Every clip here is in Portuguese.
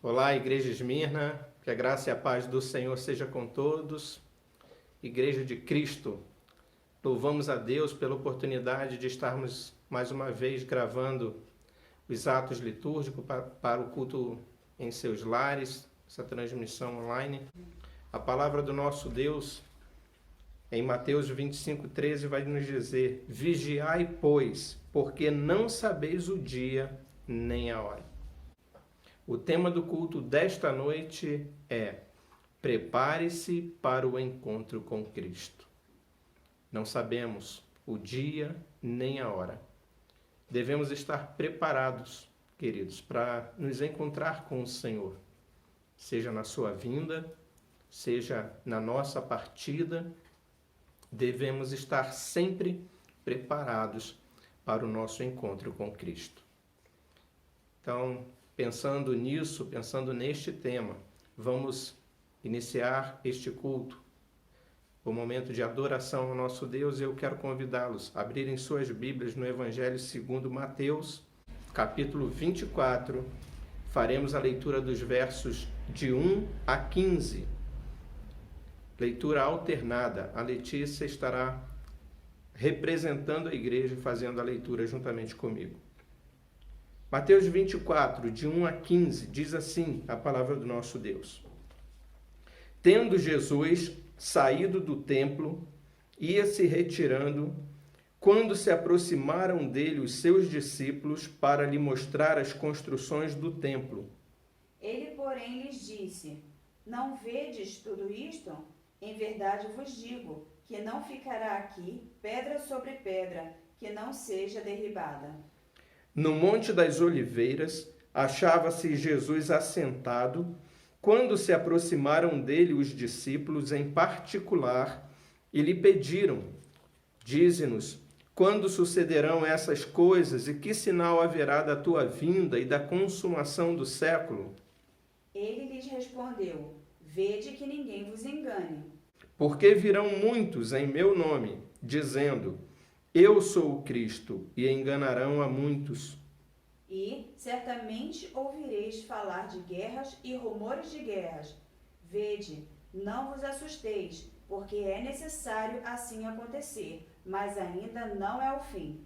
Olá, Igreja Esmirna, que a graça e a paz do Senhor seja com todos. Igreja de Cristo, louvamos a Deus pela oportunidade de estarmos mais uma vez gravando os atos litúrgicos para o culto em seus lares, essa transmissão online. A palavra do nosso Deus, em Mateus 25:13, vai nos dizer: vigiai, pois, porque não sabeis o dia nem a hora. O tema do culto desta noite é: prepare-se para o encontro com Cristo. Não sabemos o dia nem a hora. Devemos estar preparados, queridos, para nos encontrar com o Senhor, seja na sua vinda, seja na nossa partida. Devemos estar sempre preparados para o nosso encontro com Cristo. Então, pensando nisso, pensando neste tema, vamos iniciar este culto, o momento de adoração ao nosso Deus. Eu quero convidá-los a abrirem suas Bíblias no Evangelho segundo Mateus, capítulo 24. Faremos a leitura dos versos de 1 a 15. Leitura alternada. A Letícia estará representando a igreja e fazendo a leitura juntamente comigo. Mateus 24, de 1 a 15, diz assim a palavra do nosso Deus. Tendo Jesus saído do templo, ia se retirando, quando se aproximaram dele os seus discípulos para lhe mostrar as construções do templo. Ele, porém, lhes disse: não vedes tudo isto? Em verdade vos digo, que não ficará aqui pedra sobre pedra, que não seja derribada. No Monte das Oliveiras, achava-se Jesus assentado, quando se aproximaram dele os discípulos em particular e lhe pediram: dize-nos, quando sucederão essas coisas e que sinal haverá da tua vinda e da consumação do século? Ele lhes respondeu: vede que ninguém vos engane. Porque virão muitos em meu nome, dizendo: eu sou o Cristo, e enganarão a muitos. E certamente ouvireis falar de guerras e rumores de guerras. Vede, não vos assusteis, porque é necessário assim acontecer, mas ainda não é o fim.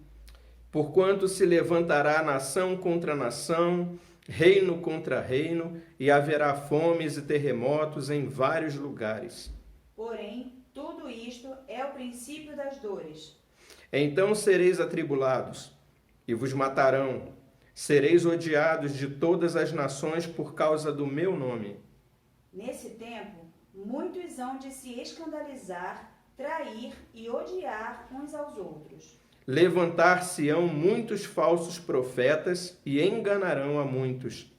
Porquanto se levantará nação contra nação, reino contra reino, e haverá fomes e terremotos em vários lugares. Porém, tudo isto é o princípio das dores. Então sereis atribulados, e vos matarão. Sereis odiados de todas as nações por causa do meu nome. Nesse tempo, muitos hão de se escandalizar, trair e odiar uns aos outros. Levantar-se-ão muitos falsos profetas e enganarão a muitos.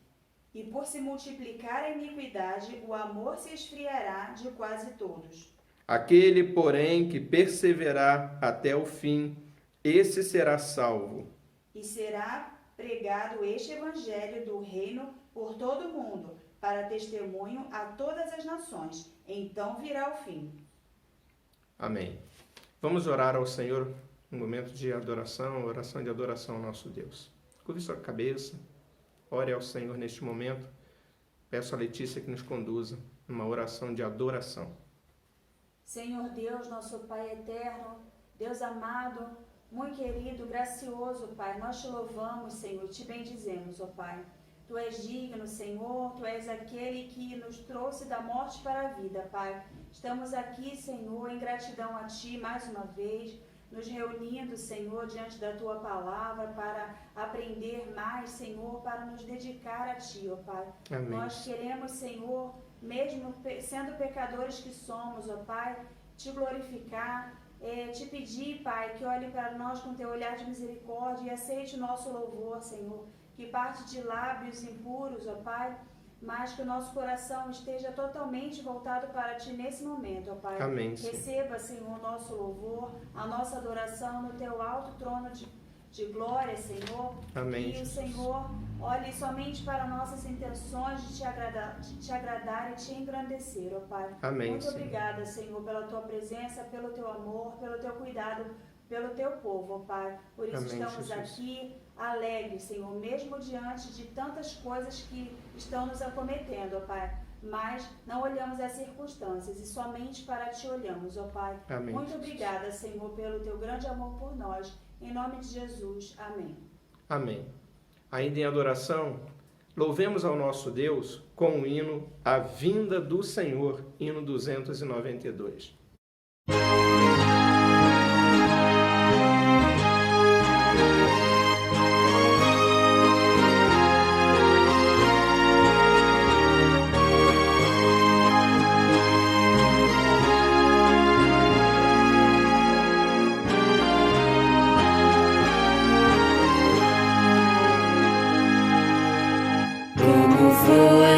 E por se multiplicar a iniquidade, o amor se esfriará de quase todos. Aquele, porém, que perseverar até o fim, esse será salvo. E será pregado este evangelho do reino por todo o mundo, para testemunho a todas as nações. Então virá o fim. Amém. Vamos orar ao Senhor um momento de adoração, oração de adoração ao nosso Deus. Curve sua cabeça, ore ao Senhor neste momento. Peço a Letícia que nos conduza numa oração de adoração. Senhor Deus, nosso Pai eterno, Deus amado, muito querido, gracioso, Pai, nós te louvamos, Senhor, te bendizemos, ó Pai. Tu és digno, Senhor, Tu és aquele que nos trouxe da morte para a vida, Pai. Estamos aqui, Senhor, em gratidão a Ti mais uma vez, nos reunindo, Senhor, diante da Tua palavra para aprender mais, Senhor, para nos dedicar a Ti, ó Pai. Amém. Nós queremos, Senhor, mesmo sendo pecadores que somos, ó Pai, Te glorificar, te pedir, Pai, que olhe para nós com Teu olhar de misericórdia e aceite o nosso louvor, Senhor, que parte de lábios impuros, ó Pai, mas que o nosso coração esteja totalmente voltado para Ti nesse momento, ó Pai. Amém. Receba, Senhor, o nosso louvor, a nossa adoração no Teu alto trono de glória, Senhor. Amém. E o Senhor olhe somente para nossas intenções de te agradar e te engrandecer, ó Pai. Amém. Muito Senhor. obrigada, Senhor, pela Tua presença, pelo Teu amor, pelo Teu cuidado, pelo Teu povo, ó Pai. Por isso Amém, estamos Jesus. aqui alegres, Senhor, mesmo diante de tantas coisas que estão nos acometendo, ó Pai. Mas não olhamos as circunstâncias e somente para Ti olhamos, ó Pai. Amém. Muito obrigada, Senhor, pelo Teu grande amor por nós. Em nome de Jesus. Amém. Amém. Ainda em adoração, louvemos ao nosso Deus com o hino A Vinda do Senhor, hino 292.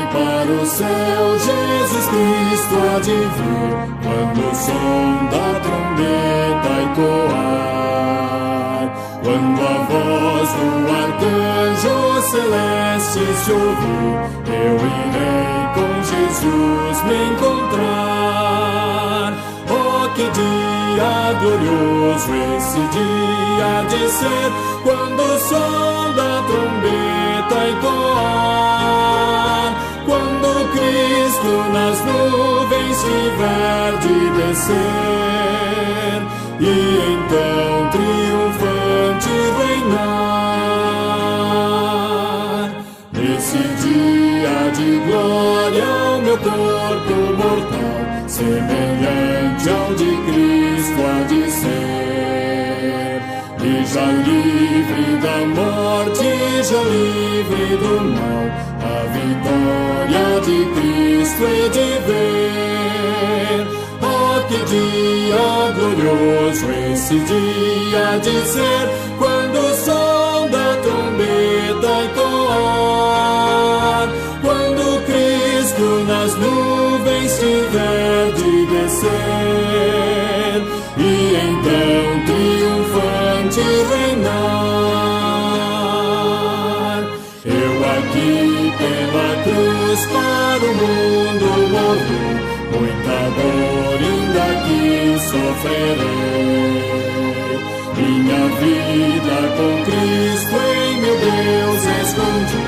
Para o céu Jesus Cristo há de vir, quando o som da trombeta ecoar, quando a voz do arcanjo celeste se ouvir, eu irei com Jesus me encontrar. Oh, que dia glorioso esse dia de ser, quando o som da trombeta ecoar, quando Cristo nas nuvens tiver de descer, e então triunfante reinar. Nesse dia de glória o meu corpo mortal, semelhante ao de Cristo há de ser, e já livre da morte, já livre do mal, a vitória de Cristo é de ver. Oh, que dia glorioso esse dia de ser, quando o som da trombeta ecoar, quando Cristo nas nuvens tiver de descer, e então triunfante reinar. Eu aqui pela cruz para o mundo morrer, muita dor ainda aqui sofrerei. Minha vida com Cristo em meu Deus escondi,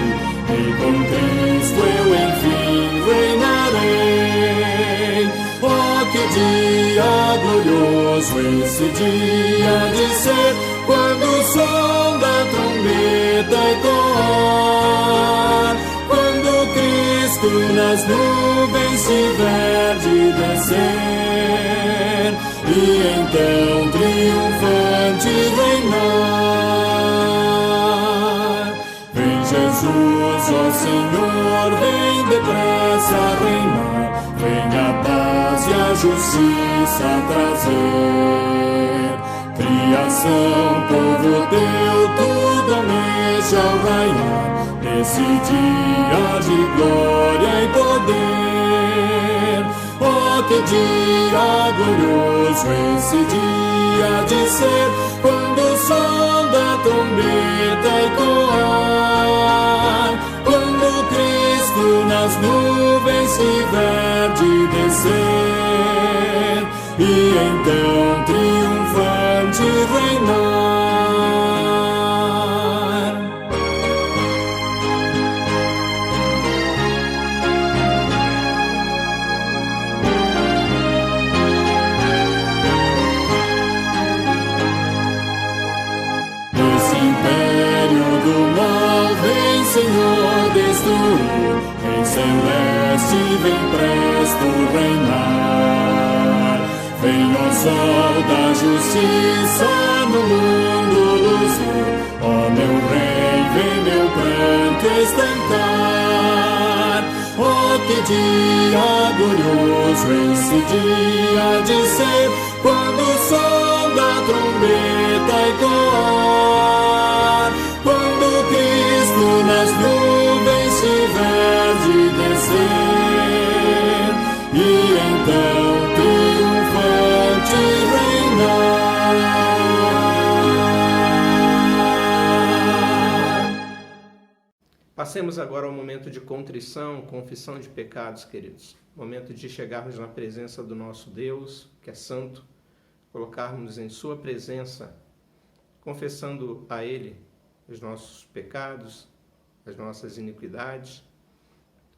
e com Cristo eu enfim reinarei. Oh, que dia glorioso esse dia de ser, quando o som da trombeta ecoar, quando Cristo nas nuvens tiver de descer, e então triunfante reinar. Vem Jesus, ó Senhor, vem depressa reinar, vem a paz e a justiça trazer. Criação, povo teu, tudo almeja ao raiar, nesse dia de glória e poder. Oh, que dia glorioso esse dia de ser, quando o som da trombeta ecoar, quando Cristo nas nuvens tiver de descer, e então triunfante reinar. Esse império do mal vem, Senhor, destruir, vem celeste, vem presto reinar. Vem, ó sol da justiça, no mundo luzir, ó meu rei, vem meu pranto estancar. Oh, que dia glorioso esse dia de ser, quando o som da trombeta ecoar, quando Cristo nas nuvens tiver de descer, e então triunfante reinar. Passemos agora ao momento de contrição, confissão de pecados, queridos. Momento de chegarmos na presença do nosso Deus, que é santo, colocarmos em sua presença, confessando a Ele os nossos pecados, as nossas iniquidades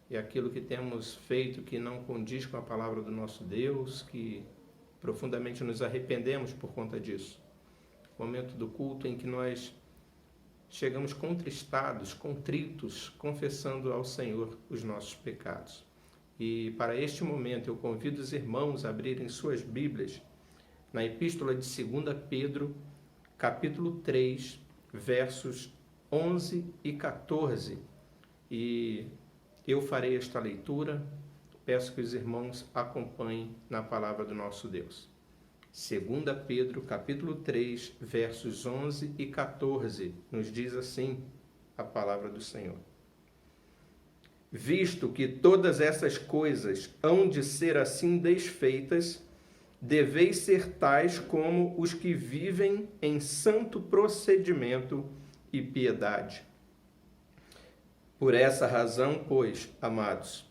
e aquilo que temos feito que não condiz com a palavra do nosso Deus, que profundamente nos arrependemos por conta disso. Momento do culto em que nós chegamos contristados, contritos, confessando ao Senhor os nossos pecados. E para este momento eu convido os irmãos a abrirem suas Bíblias na Epístola de 2 Pedro, capítulo 3, versos 11 e 14. E eu farei esta leitura, peço que os irmãos acompanhem na palavra do nosso Deus. 2 Pedro, capítulo 3, versos 11 e 14, nos diz assim a palavra do Senhor. Visto que todas essas coisas hão de ser assim desfeitas, deveis ser tais como os que vivem em santo procedimento e piedade. Por essa razão, pois, amados,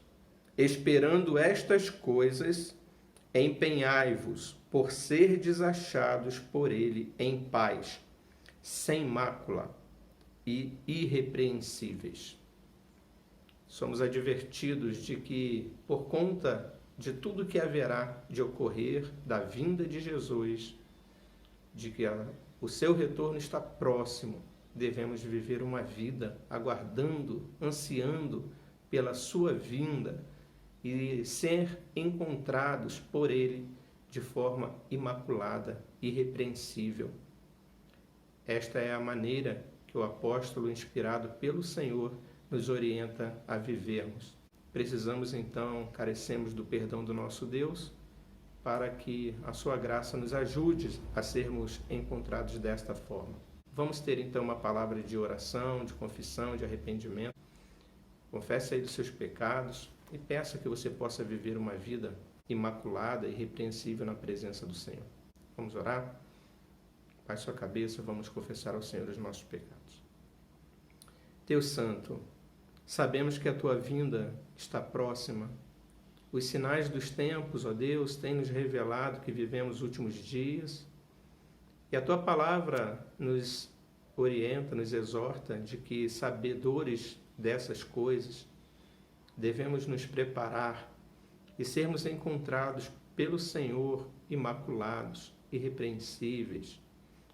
esperando estas coisas, empenhai-vos por serdes achados por ele em paz, sem mácula e irrepreensíveis. Somos advertidos de que, por conta de tudo que haverá de ocorrer, da vinda de Jesus, de que o seu retorno está próximo, devemos viver uma vida aguardando, ansiando pela sua vinda e ser encontrados por ele de forma imaculada, irrepreensível. Esta é a maneira que o apóstolo, inspirado pelo Senhor, nos orienta a vivermos. Precisamos então, carecemos do perdão do nosso Deus, para que a sua graça nos ajude a sermos encontrados desta forma. Vamos ter então uma palavra de oração, de confissão, de arrependimento. Confesse aí dos seus pecados e peça que você possa viver uma vida imaculada e irrepreensível na presença do Senhor. Vamos orar? Baixe sua cabeça, vamos confessar ao Senhor os nossos pecados. Deus Santo, sabemos que a Tua vinda está próxima. Os sinais dos tempos, ó Deus, têm nos revelado que vivemos os últimos dias. E a Tua palavra nos orienta, nos exorta de que, sabedores dessas coisas, devemos nos preparar e sermos encontrados pelo Senhor imaculados, irrepreensíveis,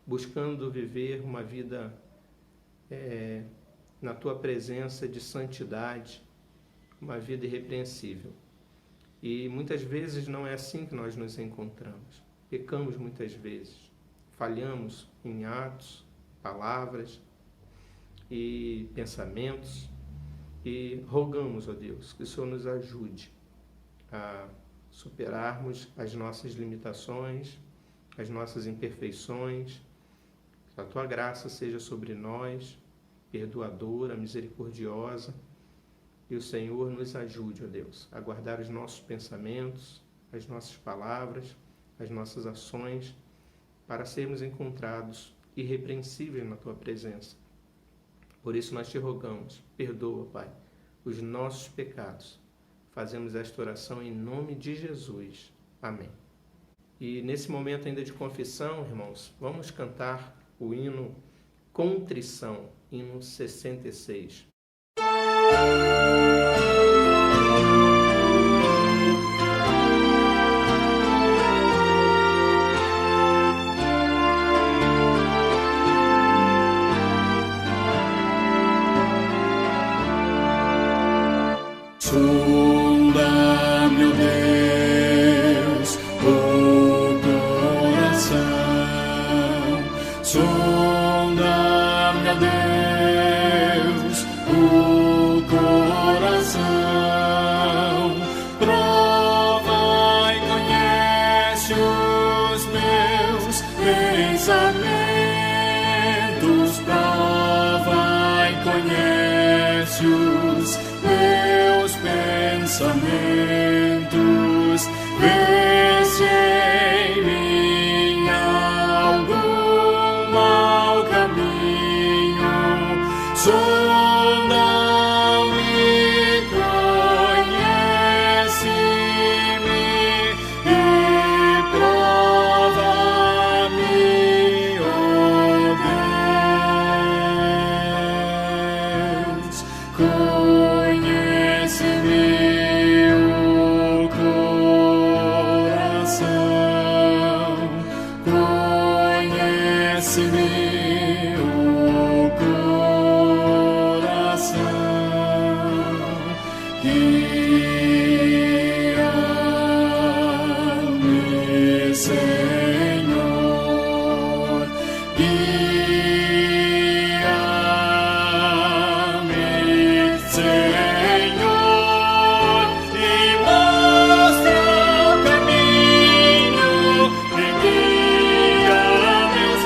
buscando viver uma vida na Tua presença de santidade, uma vida irrepreensível. E muitas vezes não é assim que nós nos encontramos. Pecamos muitas vezes, falhamos em atos, palavras e pensamentos e rogamos, ó Deus, que o Senhor nos ajude a superarmos as nossas limitações, as nossas imperfeições, que a Tua graça seja sobre nós, perdoadora, misericordiosa, e o Senhor nos ajude, ó Deus, a guardar os nossos pensamentos, as nossas palavras, as nossas ações, para sermos encontrados irrepreensíveis na Tua presença. Por isso nós Te rogamos, perdoa, Pai, os nossos pecados. Fazemos esta oração em nome de Jesus. Amém. E nesse momento ainda de confissão, irmãos, vamos cantar o hino Contrição, hino 66. Sonda, meu Deus, o coração. Sonda, meu Deus, o coração. Prova e conhece os meus pensamentos. Prova e conhece os meus pensamentos, vê se em mim algum mau caminho, sonda-me e conhece-me e prova-me, ó Guía-me, Señor, guía-me, Señor, y muestra el camino, y guía meus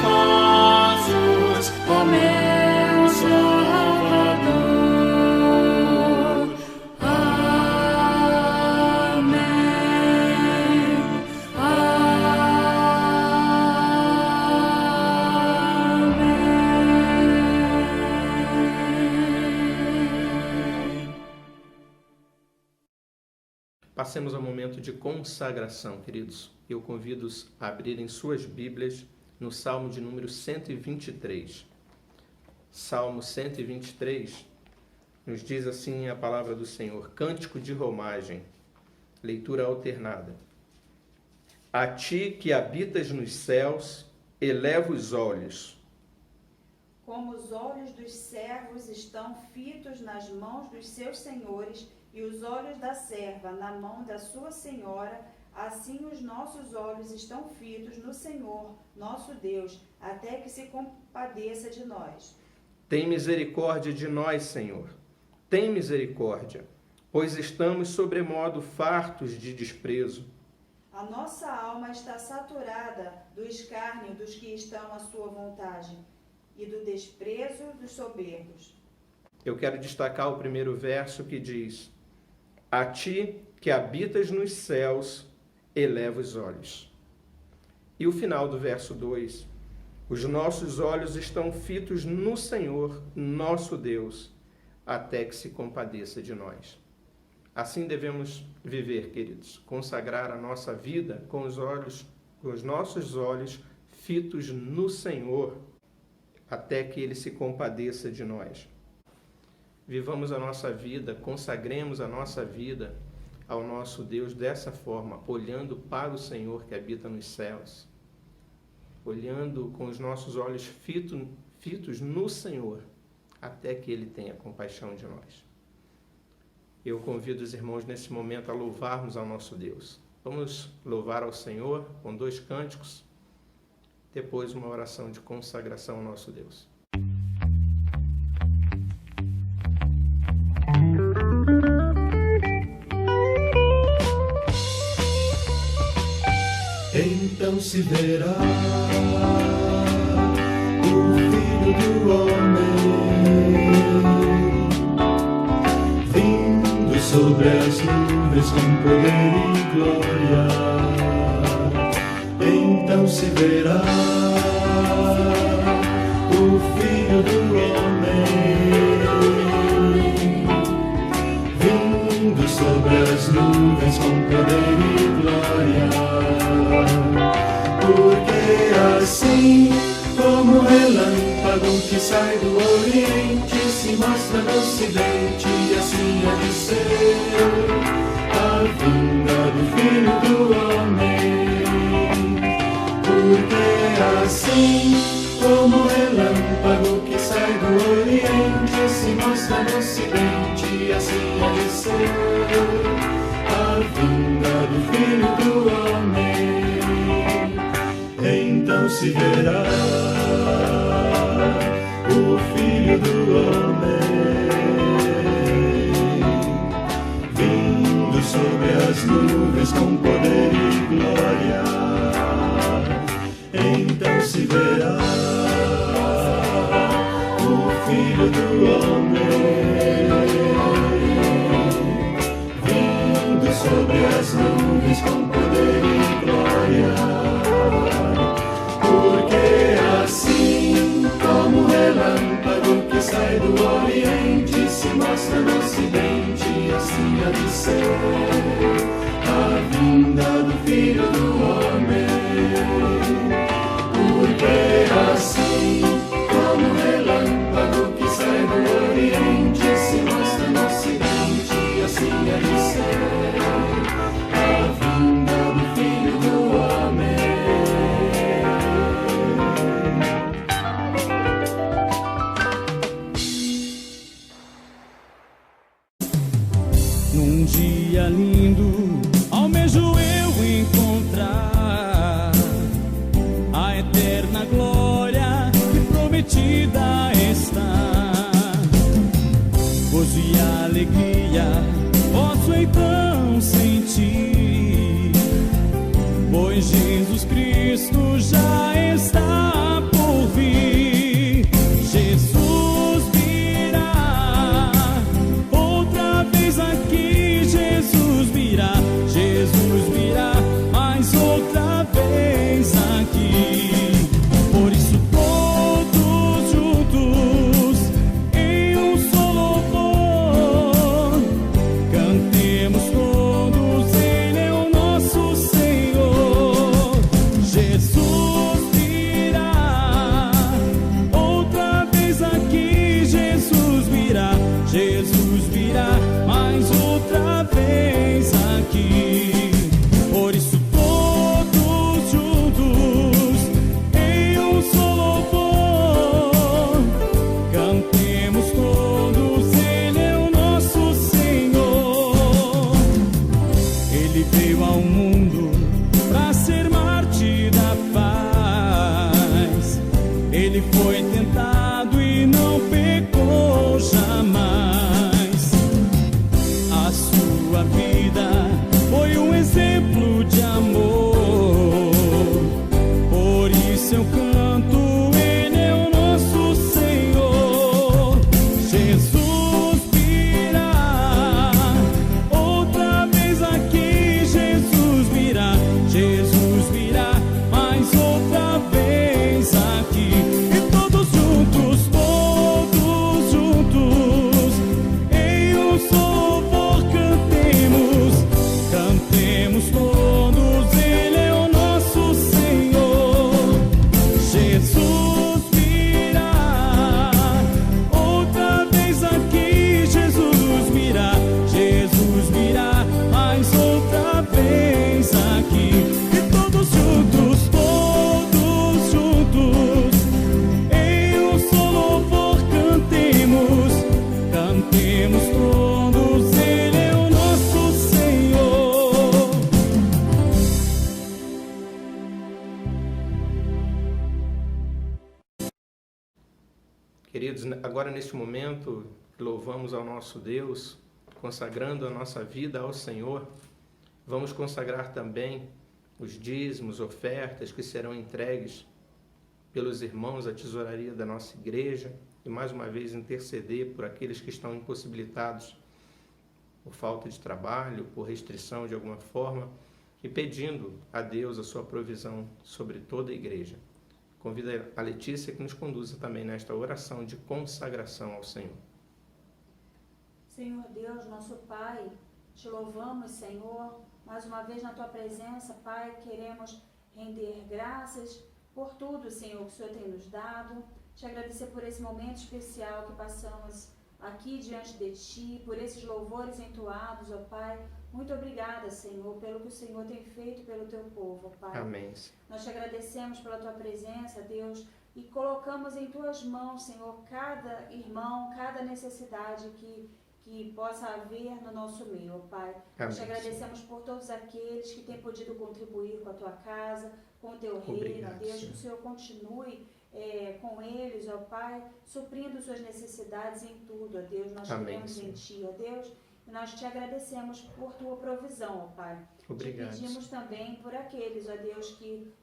passos, ó meu Salvador. Amém. Amém. Passemos ao momento de consagração, queridos. Eu convido-os a abrirem suas Bíblias no Salmo de número 123. Salmo 123 nos diz assim a palavra do Senhor: Cântico de romagem, leitura alternada. A ti que habitas nos céus, eleva os olhos. Como os olhos dos servos estão fitos nas mãos dos seus senhores e os olhos da serva na mão da sua senhora, assim os nossos olhos estão fitos no Senhor, nosso Deus, até que se compadeça de nós. Tem misericórdia de nós, Senhor. Tem misericórdia, pois estamos sobremodo fartos de desprezo. A nossa alma está saturada do escárnio dos que estão à sua vontade e do desprezo dos soberbos. Eu quero destacar o primeiro verso que diz: A ti que habitas nos céus, eleva os olhos. E o final do verso 2: Os nossos olhos estão fitos no Senhor, nosso Deus, até que se compadeça de nós. Assim devemos viver, queridos, consagrar a nossa vida com os nossos olhos fitos no Senhor, até que Ele se compadeça de nós. Vivamos a nossa vida, consagremos a nossa vida ao nosso Deus dessa forma, olhando para o Senhor que habita nos céus, olhando com os nossos olhos fitos no Senhor, até que Ele tenha compaixão de nós. Eu convido os irmãos nesse momento a louvarmos ao nosso Deus. Vamos louvar ao Senhor com 2 cânticos, depois uma oração de consagração ao nosso Deus. Então se verá o Filho do Homem vindo sobre as nuvens com poder e glória. Então se verá o Filho do Homem vindo sobre as nuvens com poder e glória. Porque assim como o relâmpago que sai do oriente se mostra no ocidente, e assim há de ser a vinda do Filho do Homem. Porque assim como o relâmpago que sai do oriente se mostra no ocidente, e assim há de ser a vinda do Filho do Homem. Então se verá o Filho do Homem vindo sobre as nuvens com poder e glória. Então se verá o Filho do Homem vindo sobre as nuvens com poder e glória. Porque assim como o relâmpago que sai do oriente se mostra no ocidente, assim há de ser a vinda do Filho do Homem. Porque assim como o relâmpago que sai do oriente se mostra no ocidente, assim há de ser a vinda do Filho do Homem. dia lindo, almejo eu encontrar a eterna glória que prometida está. Gozo e alegria posso então sentir, pois Jesus Cristo já está por vir. Jesus virá outra vez aqui, Jesus virá mais outra vez aqui. Por isso todos juntos em um só louvor cantemos todos, Ele é o nosso Senhor. Jesus virá outra vez aqui, Jesus virá mais outra vez aqui. Por isso todos juntos em um só louvor cantemos todos, Ele é o nosso Senhor. Ele veio ao mundo para ser mártir da paz. Ele foi tentado e não pecou jamais. A sua vida foi um exemplo de amor. Por isso eu canto, Ele é o nosso Senhor. Jesus virá outra vez aqui, Jesus virá mais outra vez aqui. E todos juntos em um só louvor cantemos todos, Ele é o nosso Senhor. Jesus virá outra vez aqui, Jesus virá mais outra vez aqui. E todos juntos em um só louvor cantemos todos, Ele é o nosso Senhor. Queridos, agora neste momento, louvamos ao nosso Deus, consagrando a nossa vida ao Senhor. Vamos consagrar também os dízimos, ofertas que serão entregues pelos irmãos à tesouraria da nossa igreja e mais uma vez interceder por aqueles que estão impossibilitados por falta de trabalho, por restrição de alguma forma e pedindo a Deus a sua provisão sobre toda a igreja. Convido a Letícia que nos conduza também nesta oração de consagração ao Senhor. Senhor Deus, nosso Pai, te louvamos, Senhor, mais uma vez na Tua presença, Pai, queremos render graças por tudo, Senhor, que o Senhor tem nos dado, te agradecer por esse momento especial que passamos aqui diante de Ti, por esses louvores entoados, ó Pai. Muito obrigada, Senhor, pelo que o Senhor tem feito pelo Teu povo, ó Pai. Amém. Nós te agradecemos pela Tua presença, Deus, e colocamos em Tuas mãos, Senhor, cada irmão, cada necessidade que possa haver no nosso meio, ó Pai. Amém. Te agradecemos por todos aqueles que têm podido contribuir com a Tua casa, com o Teu reino, ó Deus, que o Senhor continue com eles, ó Pai, suprindo suas necessidades em tudo, ó Deus. Nós cremos em Ti, ó Deus, e nós Te agradecemos por Tua provisão, ó Pai. Obrigado. Te pedimos também por aqueles, ó Deus, que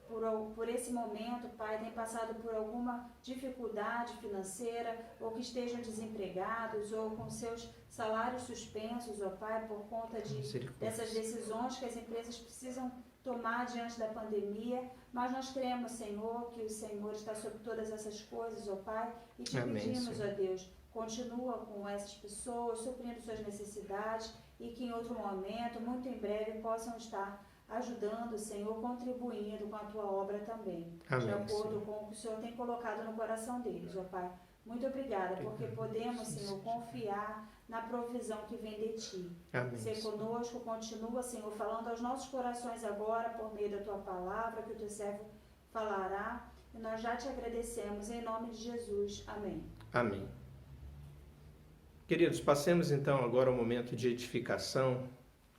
por esse momento, Pai, têm passado por alguma dificuldade financeira, ou que estejam desempregados, ou com seus salários suspensos, ó Pai, por conta dessas decisões que as empresas precisam tomar diante da pandemia, mas nós cremos, Senhor, que o Senhor está sobre todas essas coisas, ó Pai, e te pedimos, ó Deus, continua com essas pessoas, suprindo suas necessidades, e que em outro momento, muito em breve, possam estar ajudando, Senhor, contribuindo com a Tua obra também, Amém, de acordo Senhor. com o que o Senhor tem colocado no coração deles, ó Pai. Muito obrigada, porque podemos, Senhor, confiar na provisão que vem de Ti. Amém. Ser conosco, continua, Senhor, falando aos nossos corações agora, por meio da Tua palavra, que o Teu servo falará, e nós já Te agradecemos, em nome de Jesus. Amém. Amém. Queridos, passemos então agora ao momento de edificação.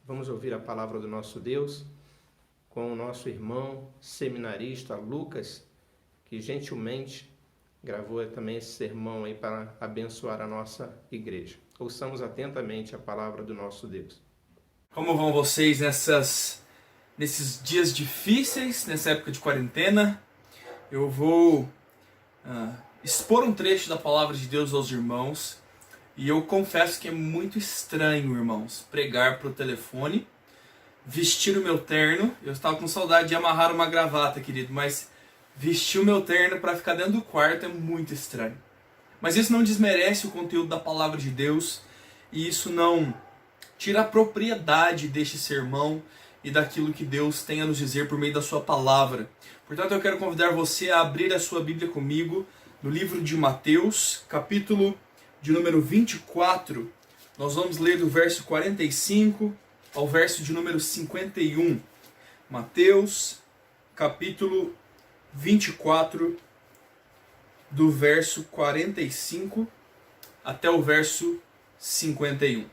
Vamos ouvir a palavra do nosso Deus com o nosso irmão seminarista Lucas, que gentilmente gravou também esse sermão aí para abençoar a nossa igreja. Ouçamos atentamente a palavra do nosso Deus. Como vão vocês nesses dias difíceis, nessa época de quarentena? Eu vou expor um trecho da palavra de Deus aos irmãos. E eu confesso que é muito estranho, irmãos, pregar para o telefone, vestir o meu terno. Eu estava com saudade de amarrar uma gravata, querido, mas vestir o meu terno para ficar dentro do quarto é muito estranho. Mas isso não desmerece o conteúdo da palavra de Deus, e isso não tira a propriedade deste sermão e daquilo que Deus tem a nos dizer por meio da sua palavra. Portanto, eu quero convidar você a abrir a sua Bíblia comigo no livro de Mateus, capítulo de número 24. Nós vamos ler do verso 45 ao verso de número 51. Mateus, capítulo 24, do verso 45 até o verso 51.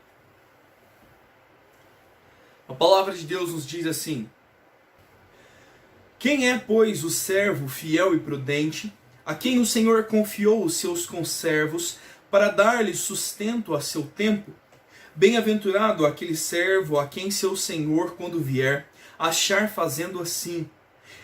A palavra de Deus nos diz assim: Quem é, pois, o servo fiel e prudente, a quem o Senhor confiou os seus conservos, para dar-lhe sustento a seu tempo? Bem-aventurado aquele servo a quem seu senhor, quando vier, achar fazendo assim.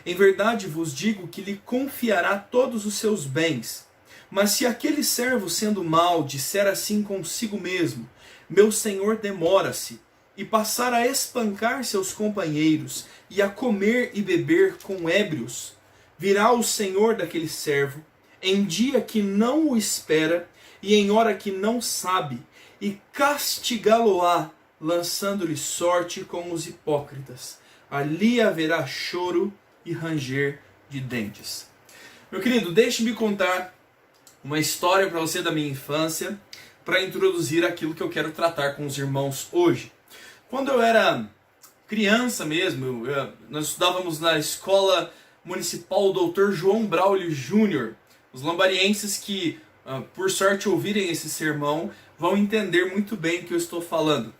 Em verdade vos digo que lhe confiará todos os seus bens. Mas se aquele servo, sendo mau, disser assim consigo mesmo: meu senhor demora-se, e passar a espancar seus companheiros, e a comer e beber com ébrios, virá o senhor daquele servo, em dia que não o espera, e em hora que não sabe, e castigá-lo-á, lançando-lhe sorte com os hipócritas. Ali haverá choro e ranger de dentes. Meu querido, deixe-me contar uma história para você da minha infância, para introduzir aquilo que eu quero tratar com os irmãos hoje. Quando eu era criança mesmo, nós estudávamos na escola municipal Dr. João Braulio Júnior. Os lambarienses que, por sorte, ouvirem esse sermão, vão entender muito bem o que eu estou falando.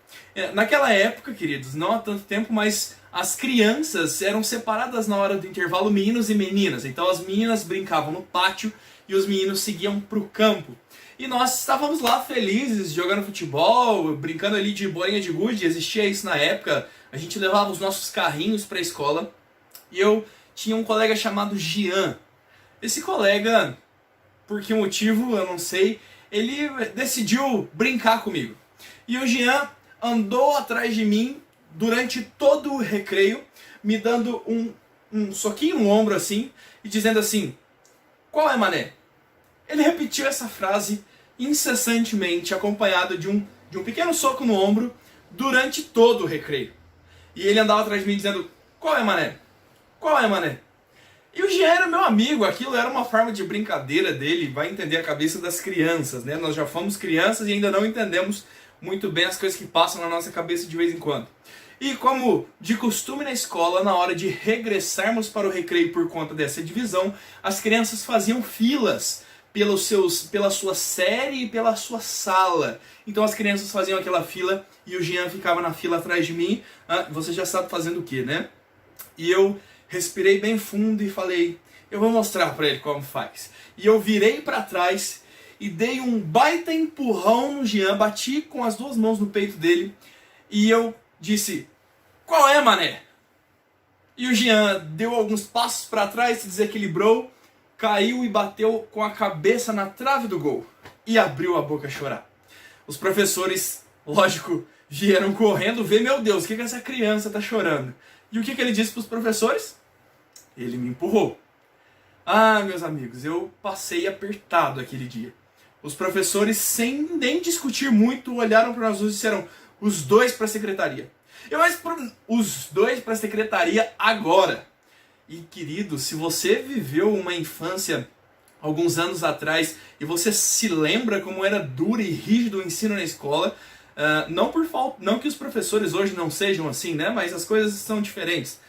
Naquela época, queridos, não há tanto tempo, mas as crianças eram separadas na hora do intervalo, meninos e meninas. Então as meninas brincavam no pátio e os meninos seguiam para o campo. E nós estávamos lá felizes, jogando futebol, brincando ali de bolinha de gude. Existia isso na época. A gente levava os nossos carrinhos para a escola. E eu tinha um colega chamado Jean. Esse colega, por que motivo, eu não sei, ele decidiu brincar comigo. E o Jean andou atrás de mim durante todo o recreio, me dando um soquinho no ombro assim, e dizendo assim: qual é, mané? Ele repetiu essa frase incessantemente, acompanhado de um pequeno soco no ombro, durante todo o recreio. E ele andava atrás de mim dizendo: qual é, mané? Qual é, mané? E o Jean era meu amigo, aquilo era uma forma de brincadeira dele, vai entender a cabeça das crianças, né? Nós já fomos crianças e ainda não entendemos muito bem as coisas que passam na nossa cabeça de vez em quando. E como de costume na escola, na hora de regressarmos para o recreio por conta dessa divisão, as crianças faziam filas pela sua série e pela sua sala. Então as crianças faziam aquela fila e o Jean ficava na fila atrás de mim. Você já sabe fazendo o que, né? E eu respirei bem fundo e falei: eu vou mostrar para ele como faz. E eu virei para trás e dei um baita empurrão no Jean, bati com as duas mãos no peito dele e eu disse: qual é, mané? E o Jean deu alguns passos para trás, se desequilibrou, caiu e bateu com a cabeça na trave do gol e abriu a boca a chorar. Os professores, lógico, vieram correndo ver: meu Deus, o que essa criança está chorando? E o que ele disse para os professores? Ele me empurrou. Meus amigos, eu passei apertado aquele dia. Os professores, sem nem discutir muito, olharam para nós dois e disseram: os dois para a secretaria. Os dois para a secretaria agora. E querido, se você viveu uma infância alguns anos atrás e você se lembra como era duro e rígido o ensino na escola, não que os professores hoje não sejam assim, né? Mas as coisas são diferentes.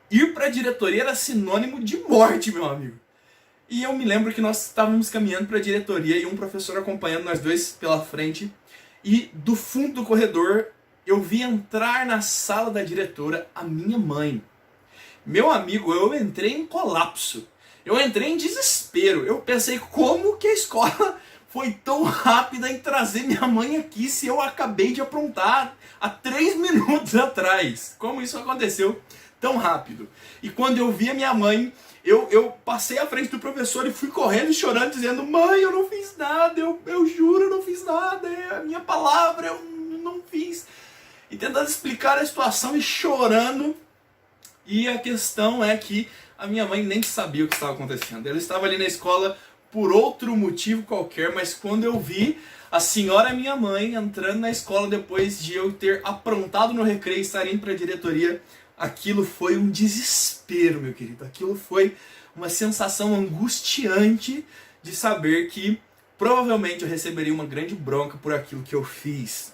Ir para a diretoria era sinônimo de morte, meu amigo. E eu me lembro que nós estávamos caminhando para a diretoria e um professor acompanhando nós dois pela frente. E do fundo do corredor eu vi entrar na sala da diretora a minha mãe. Meu amigo, eu entrei em colapso. Eu entrei em desespero. Eu pensei, como que a escola foi tão rápida em trazer minha mãe aqui se eu acabei de aprontar há 3 minutos atrás? Como isso aconteceu tão rápido? E quando eu vi a minha mãe, eu passei à frente do professor e fui correndo e chorando, dizendo: mãe, eu não fiz nada, eu juro, eu não fiz nada, é a minha palavra, eu não fiz. E tentando explicar a situação e chorando. E a questão é que a minha mãe nem sabia o que estava acontecendo. Ela estava ali na escola por outro motivo qualquer, mas quando eu vi a senhora minha mãe entrando na escola depois de eu ter aprontado no recreio e estar indo para a diretoria, aquilo foi um desespero, meu querido. Aquilo foi uma sensação angustiante de saber que provavelmente eu receberia uma grande bronca por aquilo que eu fiz.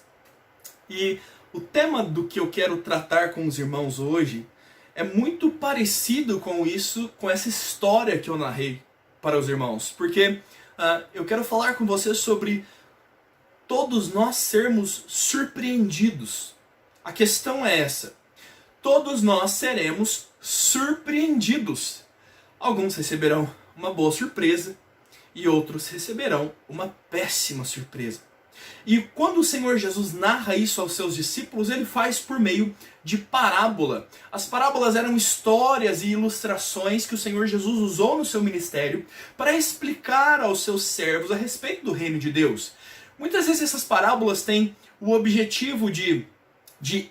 E o tema do que eu quero tratar com os irmãos hoje é muito parecido com isso, com essa história que eu narrei para os irmãos. Porque eu quero falar com vocês sobre todos nós sermos surpreendidos. A questão é essa. Todos nós seremos surpreendidos. Alguns receberão uma boa surpresa e outros receberão uma péssima surpresa. E quando o Senhor Jesus narra isso aos seus discípulos, ele faz por meio de parábola. As parábolas eram histórias e ilustrações que o Senhor Jesus usou no seu ministério para explicar aos seus servos a respeito do reino de Deus. Muitas vezes essas parábolas têm o objetivo de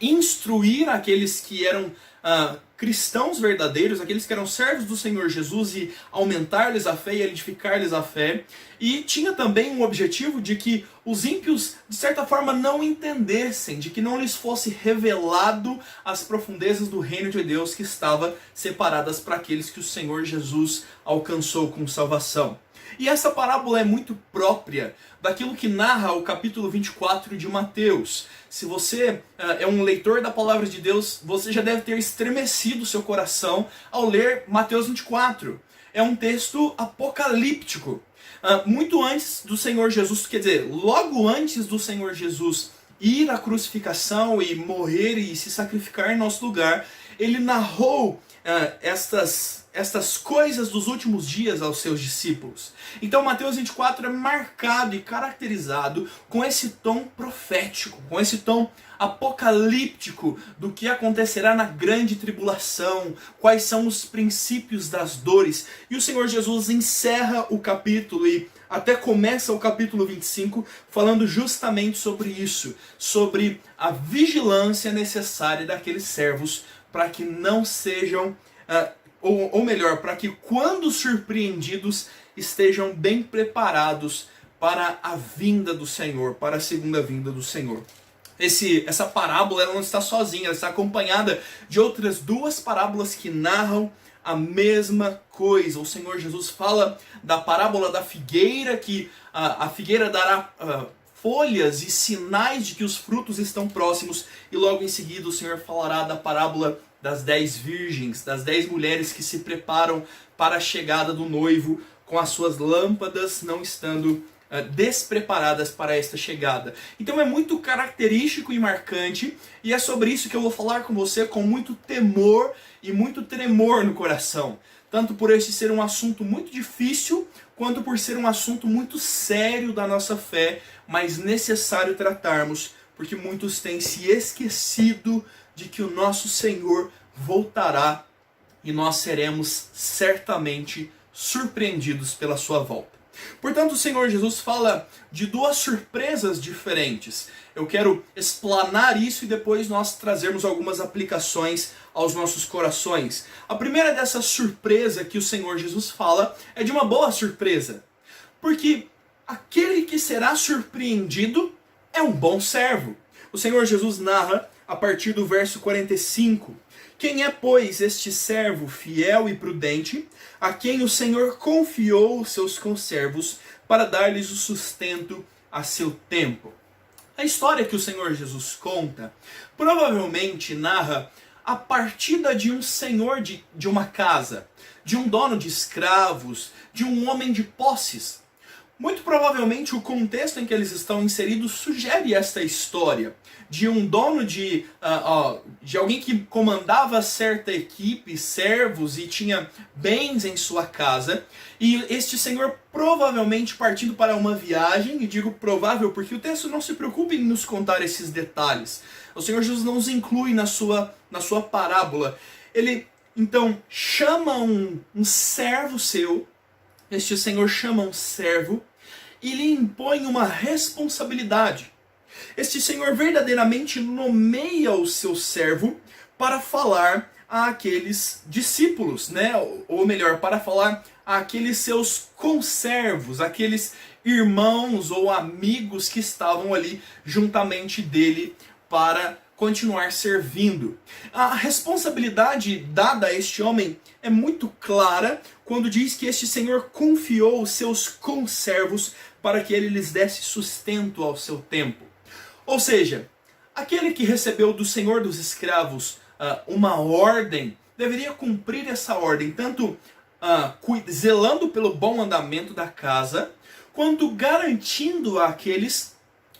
instruir aqueles que eram cristãos verdadeiros, aqueles que eram servos do Senhor Jesus, e aumentar-lhes a fé e edificar-lhes a fé. E tinha também um objetivo de que os ímpios, de certa forma, não entendessem, de que não lhes fosse revelado as profundezas do reino de Deus que estava separadas para aqueles que o Senhor Jesus alcançou com salvação. E essa parábola é muito própria daquilo que narra o capítulo 24 de Mateus. Se você é um leitor da palavra de Deus, você já deve ter estremecido seu coração ao ler Mateus 24. É um texto apocalíptico. Muito antes do Senhor Jesus, quer dizer, logo antes do Senhor Jesus ir à crucificação e morrer e se sacrificar em nosso lugar, ele narrou estas coisas dos últimos dias aos seus discípulos. Então Mateus 24 é marcado e caracterizado com esse tom profético, com esse tom apocalíptico do que acontecerá na grande tribulação, quais são os princípios das dores. E o Senhor Jesus encerra o capítulo e até começa o capítulo 25 falando justamente sobre isso, sobre a vigilância necessária daqueles servos para que não sejam, ou melhor, para que quando surpreendidos estejam bem preparados para a vinda do Senhor, para a segunda vinda do Senhor. Essa parábola ela não está sozinha, ela está acompanhada de outras 2 parábolas que narram a mesma coisa. O Senhor Jesus fala da parábola da figueira, que a figueira dará folhas e sinais de que os frutos estão próximos, e logo em seguida o Senhor falará da parábola das 10 virgens, das 10 mulheres que se preparam para a chegada do noivo com as suas lâmpadas não estando despreparadas para esta chegada. Então é muito característico e marcante, e é sobre isso que eu vou falar com você com muito temor e muito tremor no coração. Tanto por este ser um assunto muito difícil, quanto por ser um assunto muito sério da nossa fé, mas necessário tratarmos, porque muitos têm se esquecido de que o nosso Senhor voltará e nós seremos certamente surpreendidos pela sua volta. Portanto, o Senhor Jesus fala de 2 surpresas diferentes. Eu quero explanar isso e depois nós trazermos algumas aplicações aos nossos corações. A primeira dessa surpresa que o Senhor Jesus fala é de uma boa surpresa. Porque aquele que será surpreendido é um bom servo. O Senhor Jesus narra a partir do verso 45. Quem é, pois, este servo fiel e prudente, a quem o Senhor confiou os seus conservos para dar-lhes o sustento a seu tempo? A história que o Senhor Jesus conta provavelmente narra a partida de um senhor de uma casa, de um dono de escravos, de um homem de posses. Muito provavelmente o contexto em que eles estão inseridos sugere esta história de um dono de alguém que comandava certa equipe, servos e tinha bens em sua casa, e este senhor provavelmente partindo para uma viagem, e digo provável porque o texto não se preocupa em nos contar esses detalhes. O Senhor Jesus não os inclui na sua parábola. Ele então chama um servo seu, este Senhor chama um servo e lhe impõe uma responsabilidade. Este Senhor verdadeiramente nomeia o seu servo para falar àqueles discípulos, né? Ou melhor, para falar àqueles seus conservos, aqueles irmãos ou amigos que estavam ali juntamente dele para continuar servindo. A responsabilidade dada a este homem é muito clara quando diz que este Senhor confiou os seus conservos para que ele lhes desse sustento ao seu tempo. Ou seja, aquele que recebeu do Senhor dos escravos uma ordem, deveria cumprir essa ordem, tanto zelando pelo bom andamento da casa, quanto garantindo àqueles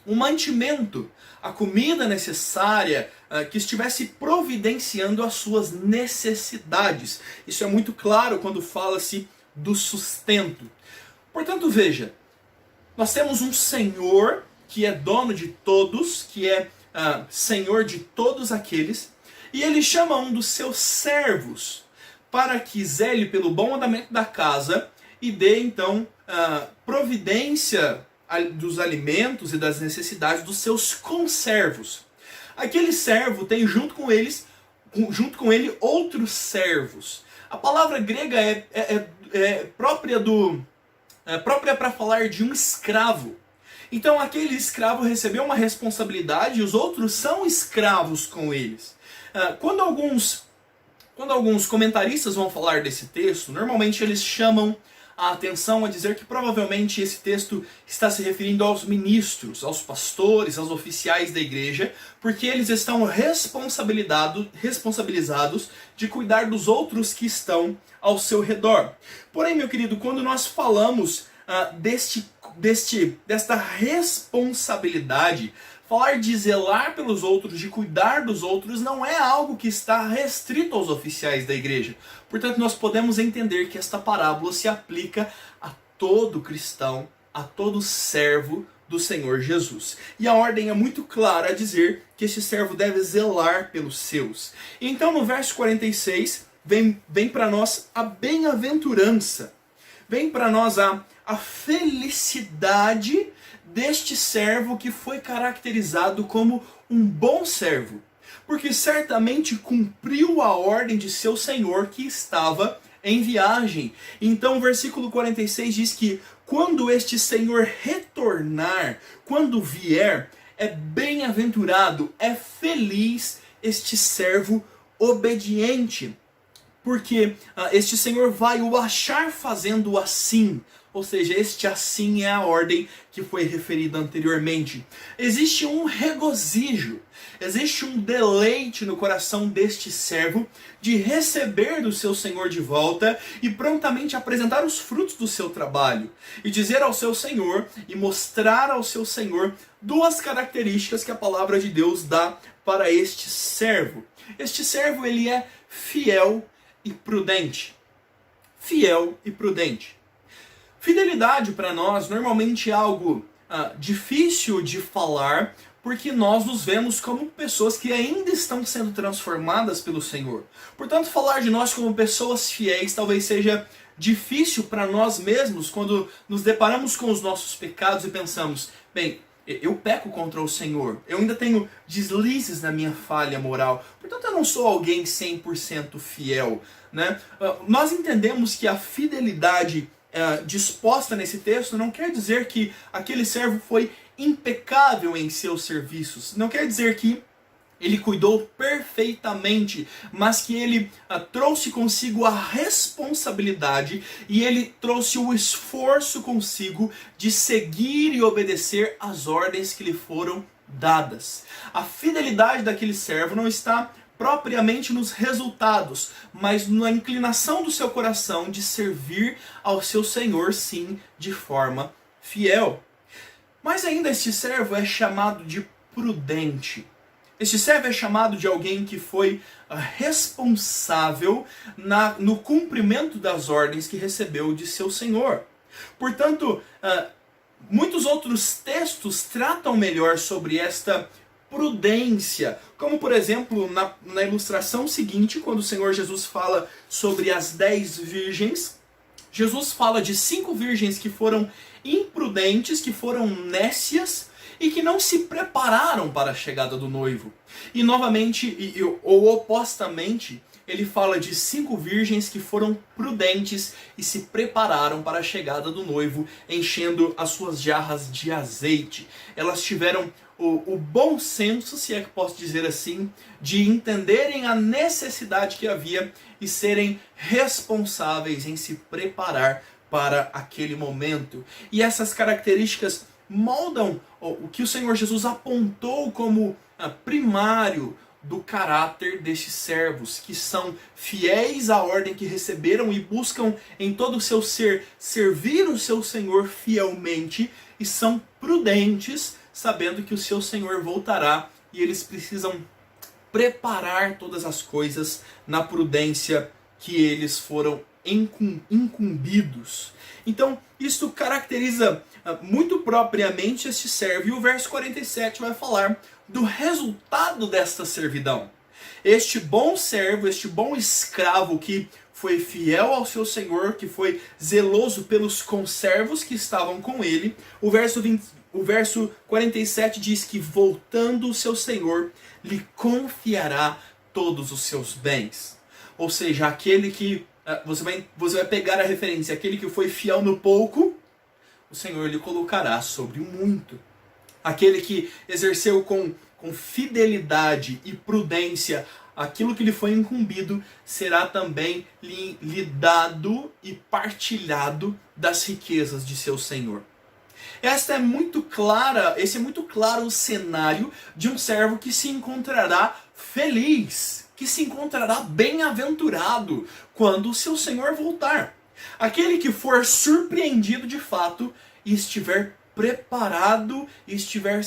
um mantimento, a comida necessária, que estivesse providenciando as suas necessidades. Isso é muito claro quando fala-se do sustento. Portanto, veja, nós temos um Senhor que é dono de todos, que é Senhor de todos aqueles, e ele chama um dos seus servos para que zele pelo bom andamento da casa e dê então providência dos alimentos e das necessidades dos seus conservos. Aquele servo tem junto com ele outros servos. A palavra grega é própria para falar de um escravo. Então aquele escravo recebeu uma responsabilidade e os outros são escravos com eles. Quando alguns comentaristas vão falar desse texto, normalmente eles chamam a atenção a dizer que provavelmente esse texto está se referindo aos ministros, aos pastores, aos oficiais da igreja, porque eles estão responsabilizados de cuidar dos outros que estão ao seu redor. Porém, meu querido, quando nós falamos desta responsabilidade, falar de zelar pelos outros, de cuidar dos outros, não é algo que está restrito aos oficiais da igreja. Portanto, nós podemos entender que esta parábola se aplica a todo cristão, a todo servo do Senhor Jesus. E a ordem é muito clara a dizer que este servo deve zelar pelos seus. Então, no verso 46, vem para nós a bem-aventurança. Vem para nós a felicidade deste servo que foi caracterizado como um bom servo, porque certamente cumpriu a ordem de seu senhor que estava em viagem. Então o versículo 46 diz que quando este senhor retornar, quando vier, é bem-aventurado, é feliz este servo obediente, porque este senhor vai o achar fazendo assim. Ou seja, este assim é a ordem que foi referida anteriormente. Existe um regozijo, existe um deleite no coração deste servo de receber do seu senhor de volta e prontamente apresentar os frutos do seu trabalho. E dizer ao seu senhor e mostrar ao seu senhor duas características que a palavra de Deus dá para este servo. Este servo, ele é fiel e prudente. Fiel e prudente. Fidelidade para nós normalmente é algo difícil de falar, porque nós nos vemos como pessoas que ainda estão sendo transformadas pelo Senhor. Portanto, falar de nós como pessoas fiéis talvez seja difícil para nós mesmos quando nos deparamos com os nossos pecados e pensamos, bem, eu peco contra o Senhor, eu ainda tenho deslizes na minha falha moral, portanto eu não sou alguém 100% fiel, né? Nós entendemos que a fidelidade disposta nesse texto não quer dizer que aquele servo foi impecável em seus serviços, não quer dizer que ele cuidou perfeitamente, mas que ele trouxe consigo a responsabilidade e ele trouxe o esforço consigo de seguir e obedecer às ordens que lhe foram dadas. A fidelidade daquele servo não está propriamente nos resultados, mas na inclinação do seu coração de servir ao seu Senhor, sim, de forma fiel. Mas ainda este servo é chamado de prudente. Este servo é chamado de alguém que foi responsável no cumprimento das ordens que recebeu de seu Senhor. Portanto, muitos outros textos tratam melhor sobre esta prudência, como por exemplo na ilustração seguinte, quando o Senhor Jesus fala sobre as 10 virgens, Jesus fala de 5 virgens que foram imprudentes, que foram nécias e que não se prepararam para a chegada do noivo. E novamente, ou opostamente, ele fala de 5 virgens que foram prudentes e se prepararam para a chegada do noivo, enchendo as suas jarras de azeite. Elas tiveram o bom senso, se é que posso dizer assim, de entenderem a necessidade que havia e serem responsáveis em se preparar para aquele momento. E essas características moldam o que o Senhor Jesus apontou como primário do caráter destes servos, que são fiéis à ordem que receberam e buscam em todo o seu ser servir o seu Senhor fielmente, e são prudentes, sabendo que o seu Senhor voltará e eles precisam preparar todas as coisas na prudência que eles foram incumbidos. Então, isto caracteriza muito propriamente este servo, e o verso 47 vai falar do resultado desta servidão. Este bom servo, este bom escravo que foi fiel ao seu Senhor, que foi zeloso pelos conservos que estavam com ele, o verso 47 diz que voltando o seu Senhor, lhe confiará todos os seus bens. Ou seja, aquele que, você vai pegar a referência, aquele que foi fiel no pouco, o Senhor lhe colocará sobre o muito. Aquele que exerceu com fidelidade e prudência aquilo que lhe foi incumbido, será também lhe dado e partilhado das riquezas de seu Senhor. Esse é muito claro o cenário de um servo que se encontrará feliz, que se encontrará bem-aventurado quando o seu Senhor voltar. Aquele que for surpreendido de fato e estiver preparado e tiver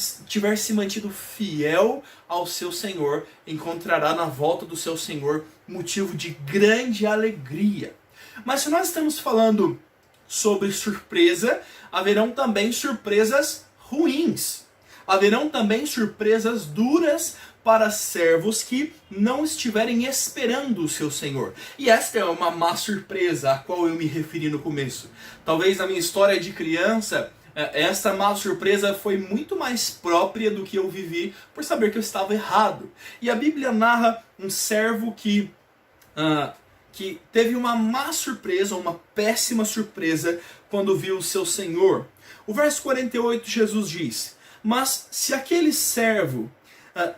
se mantido fiel ao seu Senhor, encontrará na volta do seu Senhor motivo de grande alegria. Mas se nós estamos falando sobre surpresa, haverão também surpresas ruins. Haverão também surpresas duras para servos que não estiverem esperando o seu Senhor. E esta é uma má surpresa a qual eu me referi no começo. Talvez na minha história de criança, esta má surpresa foi muito mais própria do que eu vivi por saber que eu estava errado. E a Bíblia narra um servo que teve uma má surpresa, uma péssima surpresa, quando viu o seu Senhor. O verso 48, Jesus diz: mas se aquele servo,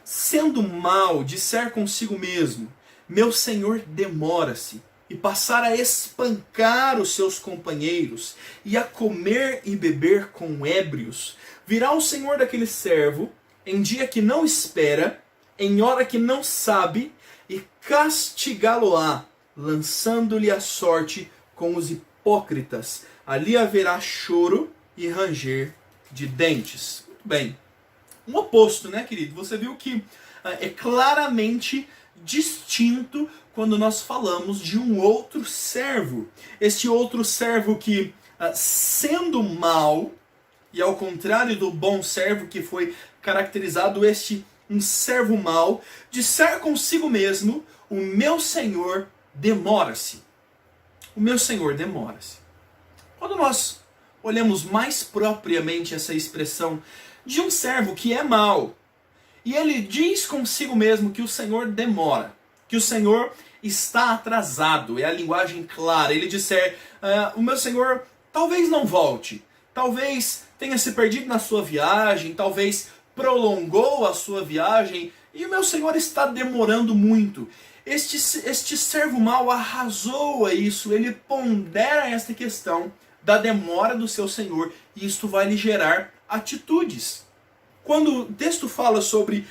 sendo mau, disser consigo mesmo, meu Senhor demora-se, e passar a espancar os seus companheiros, e a comer e beber com ébrios, virá o Senhor daquele servo, em dia que não espera, em hora que não sabe, e castigá-lo-á, lançando-lhe a sorte com os hipócritas. Ali haverá choro e ranger de dentes. Muito bem. Um oposto, né, querido? Você viu que é claramente distinto quando nós falamos de um outro servo. Este outro servo que, sendo mau, e ao contrário do bom servo que foi caracterizado, um servo mau, disser consigo mesmo, o meu Senhor demora-se. O meu Senhor demora-se. Quando nós olhamos mais propriamente essa expressão de um servo que é mau, e ele diz consigo mesmo que o Senhor demora, que o Senhor está atrasado, é a linguagem clara. Ele disser, o meu Senhor talvez não volte, talvez tenha se perdido na sua viagem, talvez prolongou a sua viagem, e o meu Senhor está demorando muito. Este servo mau arrazoa isso, ele pondera esta questão da demora do seu Senhor, e isto vai lhe gerar atitudes. Quando o texto fala sobre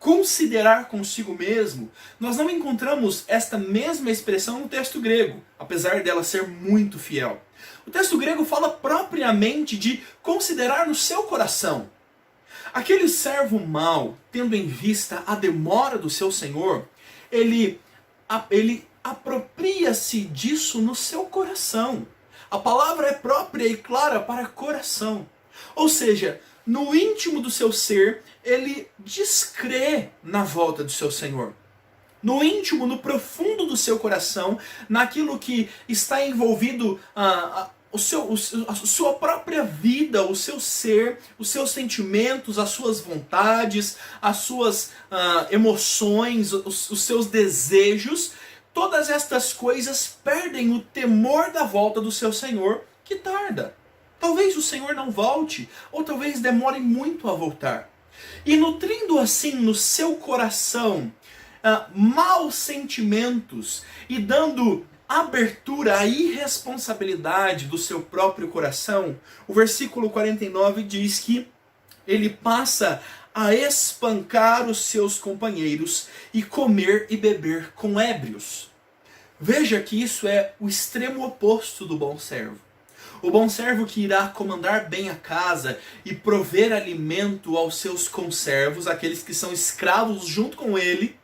considerar consigo mesmo, nós não encontramos esta mesma expressão no texto grego, apesar dela ser muito fiel. O texto grego fala propriamente de considerar no seu coração. Aquele servo mau, tendo em vista a demora do seu senhor, ele apropria-se disso no seu coração. A palavra é própria e clara para coração. Ou seja, no íntimo do seu ser, ele descrê na volta do seu Senhor. No íntimo, no profundo do seu coração, naquilo que está envolvido a sua própria vida, o seu ser, os seus sentimentos, as suas vontades, as suas emoções, os seus desejos, todas estas coisas perdem o temor da volta do seu Senhor, que tarda. Talvez o Senhor não volte, ou talvez demore muito a voltar. E nutrindo assim no seu coração maus sentimentos e dando abertura à irresponsabilidade do seu próprio coração, o versículo 49 diz que ele passa a espancar os seus companheiros e comer e beber com ébrios. Veja que isso é o extremo oposto do bom servo. O bom servo que irá comandar bem a casa e prover alimento aos seus conservos, aqueles que são escravos junto com ele.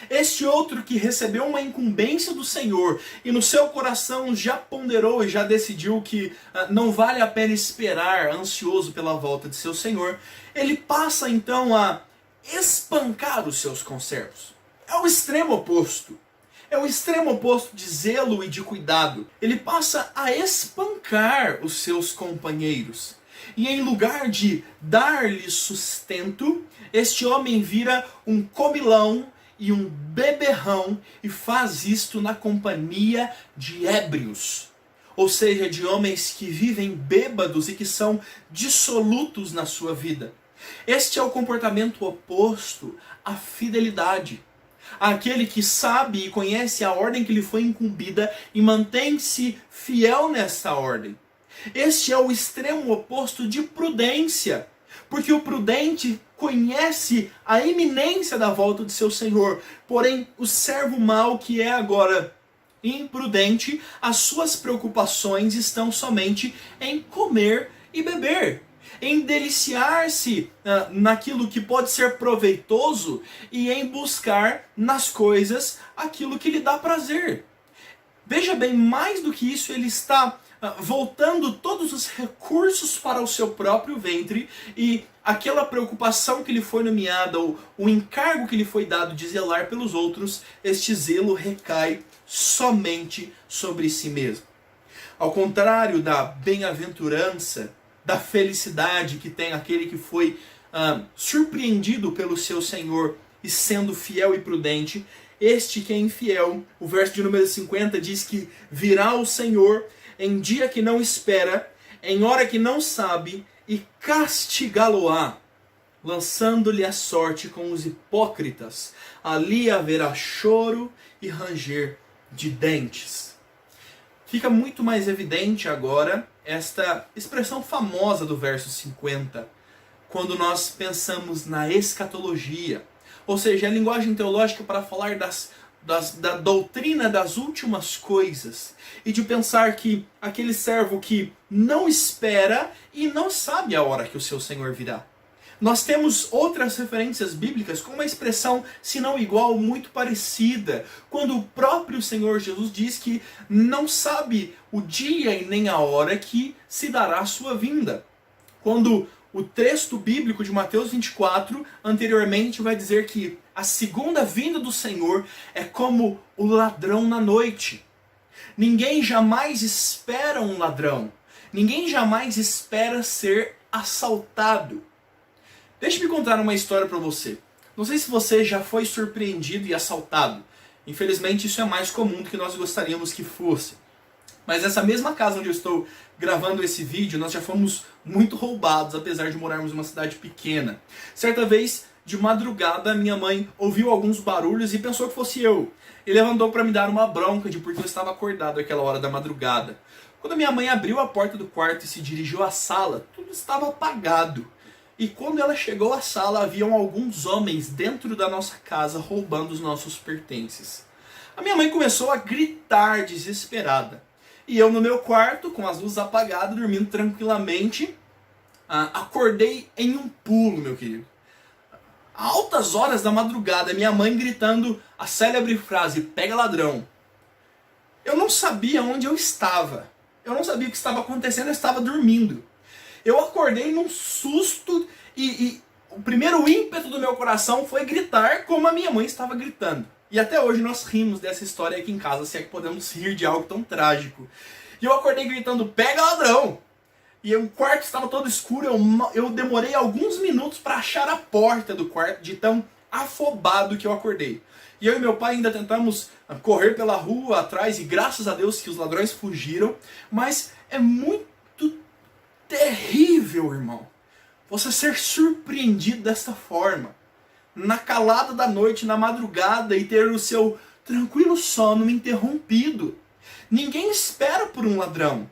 Este outro que recebeu uma incumbência do Senhor e no seu coração já ponderou e já decidiu que não vale a pena esperar, ansioso pela volta de seu Senhor, ele passa então a espancar os seus conservos. É o extremo oposto. É o extremo oposto de zelo e de cuidado. Ele passa a espancar os seus companheiros. E em lugar de dar-lhes sustento, este homem vira um comilão e um beberrão e faz isto na companhia de ébrios. Ou seja, de homens que vivem bêbados e que são dissolutos na sua vida. Este é o comportamento oposto à fidelidade. Aquele que sabe e conhece a ordem que lhe foi incumbida e mantém-se fiel nessa ordem. Este é o extremo oposto de prudência, porque o prudente conhece a iminência da volta de seu Senhor. Porém, o servo mau que é agora imprudente, as suas preocupações estão somente em comer e beber, em deliciar-se naquilo que pode ser proveitoso e em buscar nas coisas aquilo que lhe dá prazer. Veja bem, mais do que isso, ele está voltando todos os recursos para o seu próprio ventre e aquela preocupação que lhe foi nomeada, ou o encargo que lhe foi dado de zelar pelos outros, este zelo recai somente sobre si mesmo. Ao contrário da bem-aventurança, da felicidade que tem aquele que foi surpreendido pelo seu Senhor e sendo fiel e prudente, este que é infiel, o verso de número 50 diz que virá o Senhor em dia que não espera, em hora que não sabe, e castigá-lo-á, lançando-lhe a sorte com os hipócritas. Ali haverá choro e ranger de dentes. Fica muito mais evidente agora esta expressão famosa do verso 50, quando nós pensamos na escatologia, ou seja, a linguagem teológica para falar da doutrina das últimas coisas, e de pensar que aquele servo que não espera e não sabe a hora que o seu Senhor virá. Nós temos outras referências bíblicas com uma expressão, se não igual, muito parecida, quando o próprio Senhor Jesus diz que não sabe o dia e nem a hora que se dará a sua vinda. Quando o texto bíblico de Mateus 24, anteriormente, vai dizer que a segunda vinda do Senhor é como o ladrão na noite. Ninguém jamais espera um ladrão. Ninguém jamais espera ser assaltado. Deixe-me contar uma história para você. Não sei se você já foi surpreendido e assaltado. Infelizmente isso é mais comum do que nós gostaríamos que fosse. Mas nessa mesma casa onde eu estou gravando esse vídeo, nós já fomos muito roubados, apesar de morarmos em uma cidade pequena. Certa vez, de madrugada, minha mãe ouviu alguns barulhos e pensou que fosse eu. E levantou para me dar uma bronca de porque eu estava acordado àquela hora da madrugada. Quando minha mãe abriu a porta do quarto e se dirigiu à sala, tudo estava apagado. e quando ela chegou à sala, haviam alguns homens dentro da nossa casa roubando os nossos pertences. A minha mãe começou a gritar desesperada. E eu no meu quarto, com as luzes apagadas, dormindo tranquilamente, acordei em um pulo, meu querido. A altas horas da madrugada, minha mãe gritando a célebre frase, pega ladrão. Eu não sabia onde eu estava. Eu não sabia o que estava acontecendo, eu estava dormindo. Eu acordei num susto e o primeiro ímpeto do meu coração foi gritar como a minha mãe estava gritando. E até hoje nós rimos dessa história aqui em casa, se é que podemos rir de algo tão trágico. E eu acordei gritando, pega ladrão! E o quarto estava todo escuro, eu demorei alguns minutos para achar a porta do quarto, de tão afobado que eu acordei. E eu e meu pai ainda tentamos correr pela rua atrás, e graças a Deus que os ladrões fugiram. Mas é muito terrível, irmão, você ser surpreendido desta forma. Na calada da noite, na madrugada, e ter o seu tranquilo sono interrompido. Ninguém espera por um ladrão.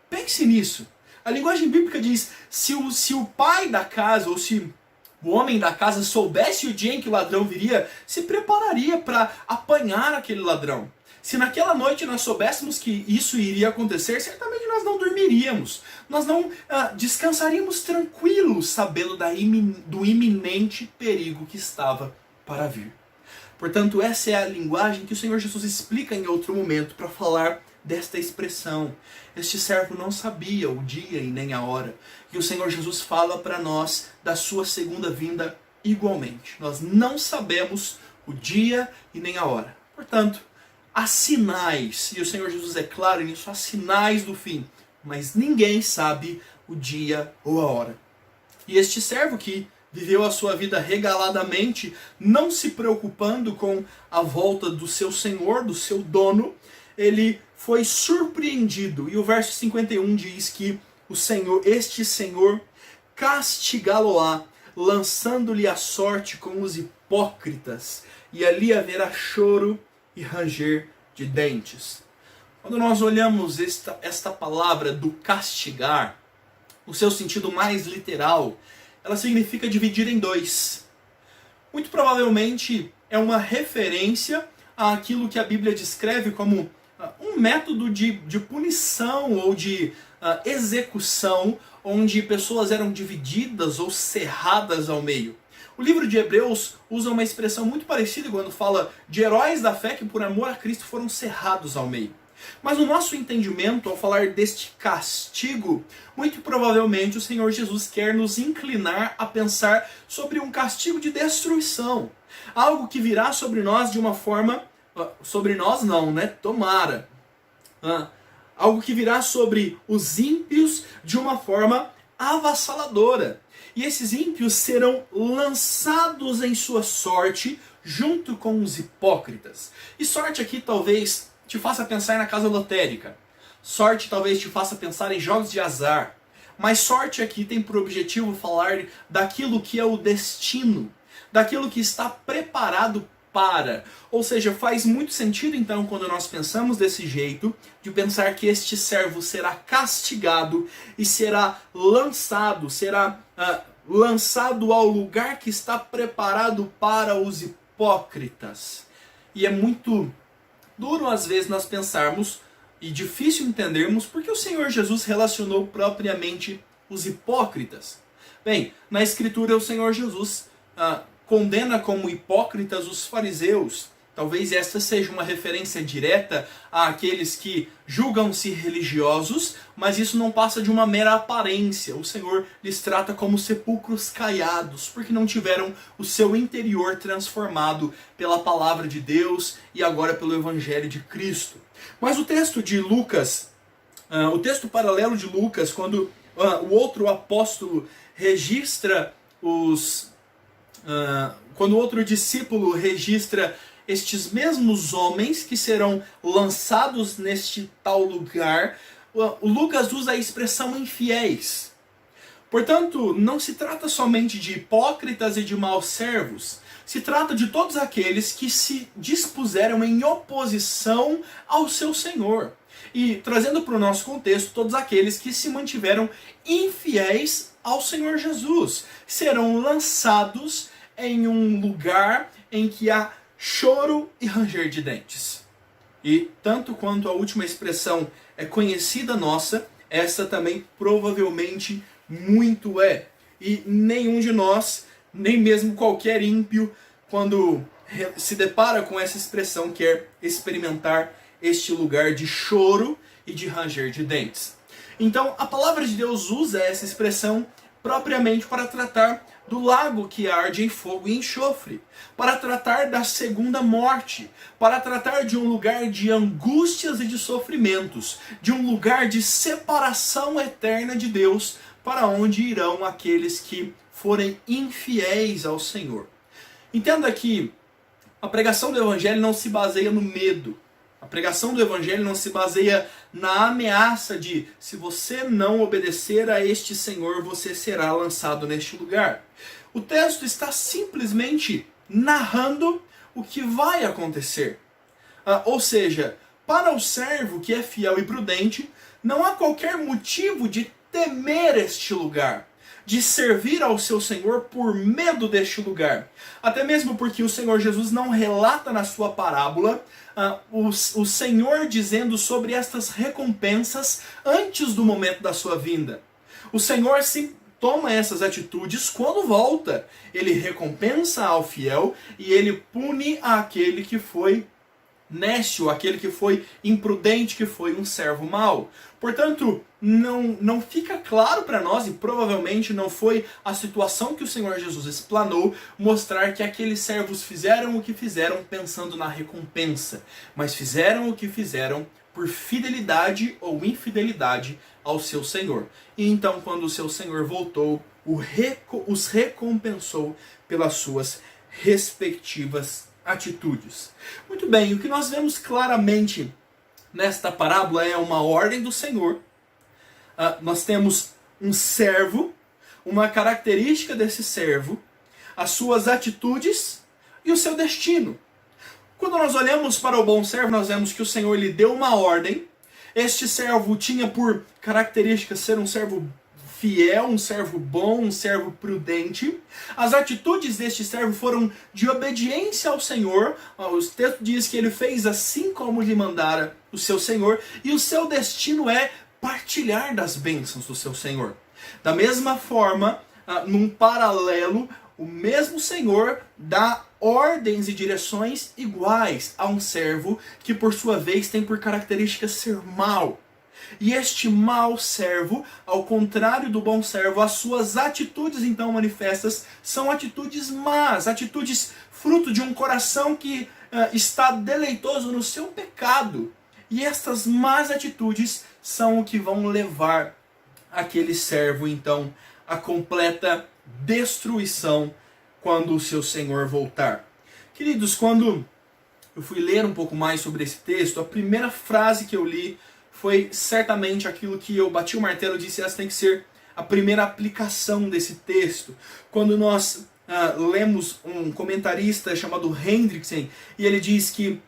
Pense nisso. A linguagem bíblica diz, se o pai da casa, ou se o homem da casa soubesse o dia em que o ladrão viria, se prepararia para apanhar aquele ladrão. Se naquela noite nós soubéssemos que isso iria acontecer, certamente nós não dormiríamos. Nós não descansaríamos tranquilos, sabendo do iminente perigo que estava para vir. Portanto, essa é a linguagem que o Senhor Jesus explica em outro momento para falar desta expressão. Este servo não sabia o dia e nem a hora. E o Senhor Jesus fala para nós da sua segunda vinda igualmente. Nós não sabemos o dia e nem a hora. Portanto, há sinais, e o Senhor Jesus é claro nisso, há sinais do fim, mas ninguém sabe o dia ou a hora. E este servo que viveu a sua vida regaladamente, não se preocupando com a volta do seu senhor, do seu dono, ele foi surpreendido. E o verso 51 diz que este senhor castigá-lo-á, lançando-lhe a sorte com os hipócritas, e ali haverá choro e ranger de dentes. Quando nós olhamos esta palavra do castigar, o seu sentido mais literal, ela significa dividir em dois. Muito provavelmente é uma referência àquilo que a Bíblia descreve como um método de punição ou de execução, onde pessoas eram divididas ou cerradas ao meio. O livro de Hebreus usa uma expressão muito parecida quando fala de heróis da fé que por amor a Cristo foram cerrados ao meio. Mas no nosso entendimento, ao falar deste castigo, muito provavelmente o Senhor Jesus quer nos inclinar a pensar sobre um castigo de destruição. Algo que virá sobre nós de uma forma... Sobre nós não, né? Tomara. Algo que virá sobre os ímpios de uma forma avassaladora. E esses ímpios serão lançados em sua sorte junto com os hipócritas. E sorte aqui talvez te faça pensar na casa lotérica. Sorte talvez te faça pensar em jogos de azar. Mas sorte aqui tem por objetivo falar daquilo que é o destino, daquilo que está preparado para. Ou seja, faz muito sentido então quando nós pensamos desse jeito, de pensar que este servo será castigado e será lançado ao lugar que está preparado para os hipócritas. E é muito duro às vezes nós pensarmos e difícil entendermos porque o Senhor Jesus relacionou propriamente os hipócritas. Bem, na Escritura o Senhor Jesus condena como hipócritas os fariseus. Talvez esta seja uma referência direta àqueles que julgam-se religiosos, mas isso não passa de uma mera aparência. O Senhor lhes trata como sepulcros caiados, porque não tiveram o seu interior transformado pela palavra de Deus e agora pelo Evangelho de Cristo. Mas o texto de Lucas, o texto paralelo de Lucas, quando o outro apóstolo registra quando outro discípulo registra estes mesmos homens que serão lançados neste tal lugar, o Lucas usa a expressão infiéis. Portanto, não se trata somente de hipócritas e de maus servos, se trata de todos aqueles que se dispuseram em oposição ao seu Senhor. E trazendo para o nosso contexto, todos aqueles que se mantiveram infiéis ao Senhor Jesus serão lançados em um lugar em que há choro e ranger de dentes. E tanto quanto a última expressão é conhecida nossa, essa também provavelmente muito é. E nenhum de nós, nem mesmo qualquer ímpio, quando se depara com essa expressão, quer experimentar este lugar de choro e de ranger de dentes. Então, a palavra de Deus usa essa expressão propriamente para tratar do lago que arde em fogo e enxofre, para tratar da segunda morte, para tratar de um lugar de angústias e de sofrimentos, de um lugar de separação eterna de Deus, para onde irão aqueles que forem infiéis ao Senhor. Entenda que a pregação do Evangelho não se baseia no medo. A pregação do Evangelho não se baseia na ameaça de, se você não obedecer a este Senhor, você será lançado neste lugar. O texto está simplesmente narrando o que vai acontecer. Ou seja, para o servo que é fiel e prudente, não há qualquer motivo de temer este lugar, de servir ao seu Senhor por medo deste lugar. Até mesmo porque o Senhor Jesus não relata na sua parábola o Senhor dizendo sobre estas recompensas antes do momento da sua vinda. O Senhor sim toma essas atitudes quando volta. Ele recompensa ao fiel e ele pune aquele que foi nécio, aquele que foi imprudente, que foi um servo mau. Portanto, não fica claro para nós, e provavelmente não foi a situação que o Senhor Jesus explanou, mostrar que aqueles servos fizeram o que fizeram pensando na recompensa, mas fizeram o que fizeram por fidelidade ou infidelidade ao seu Senhor. E então, quando o seu Senhor voltou, os recompensou pelas suas respectivas atitudes. Muito bem, o que nós vemos claramente nesta parábola é uma ordem do Senhor. Nós temos um servo, uma característica desse servo, as suas atitudes e o seu destino. Quando nós olhamos para o bom servo, nós vemos que o Senhor lhe deu uma ordem. Este servo tinha por característica ser um servo fiel, um servo bom, um servo prudente. As atitudes deste servo foram de obediência ao Senhor. O texto diz que ele fez assim como lhe mandara o seu Senhor. E o seu destino é partilhar das bênçãos do seu Senhor. Da mesma forma, num paralelo, o mesmo Senhor dá ordens e direções iguais a um servo que, por sua vez, tem por característica ser mau. E este mau servo, ao contrário do bom servo, as suas atitudes então manifestas são atitudes más, atitudes fruto de um coração que está deleitoso no seu pecado. E estas más atitudes são o que vão levar aquele servo então à completa destruição quando o seu Senhor voltar. Queridos, quando eu fui ler um pouco mais sobre esse texto, a primeira frase que eu li foi certamente aquilo que eu bati o martelo e disse, essa tem que ser a primeira aplicação desse texto. Quando nós lemos um comentarista chamado Hendrickson, e ele diz que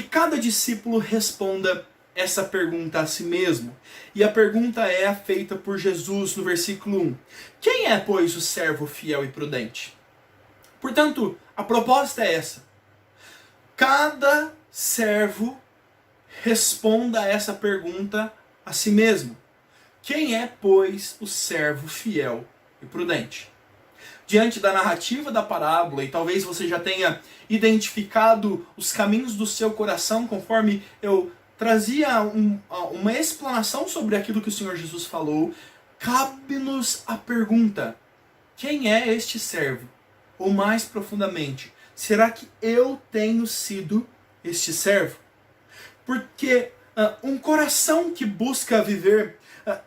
cada discípulo responda essa pergunta a si mesmo. E a pergunta é feita por Jesus no versículo 1. Quem é, pois, o servo fiel e prudente? Portanto, a proposta é essa. Cada servo responda a essa pergunta a si mesmo. Quem é, pois, o servo fiel e prudente? Diante da narrativa da parábola, e talvez você já tenha identificado os caminhos do seu coração, conforme eu trazia uma explanação sobre aquilo que o Senhor Jesus falou, cabe-nos a pergunta, quem é este servo? Ou mais profundamente, será que eu tenho sido este servo? Porque um coração que busca viver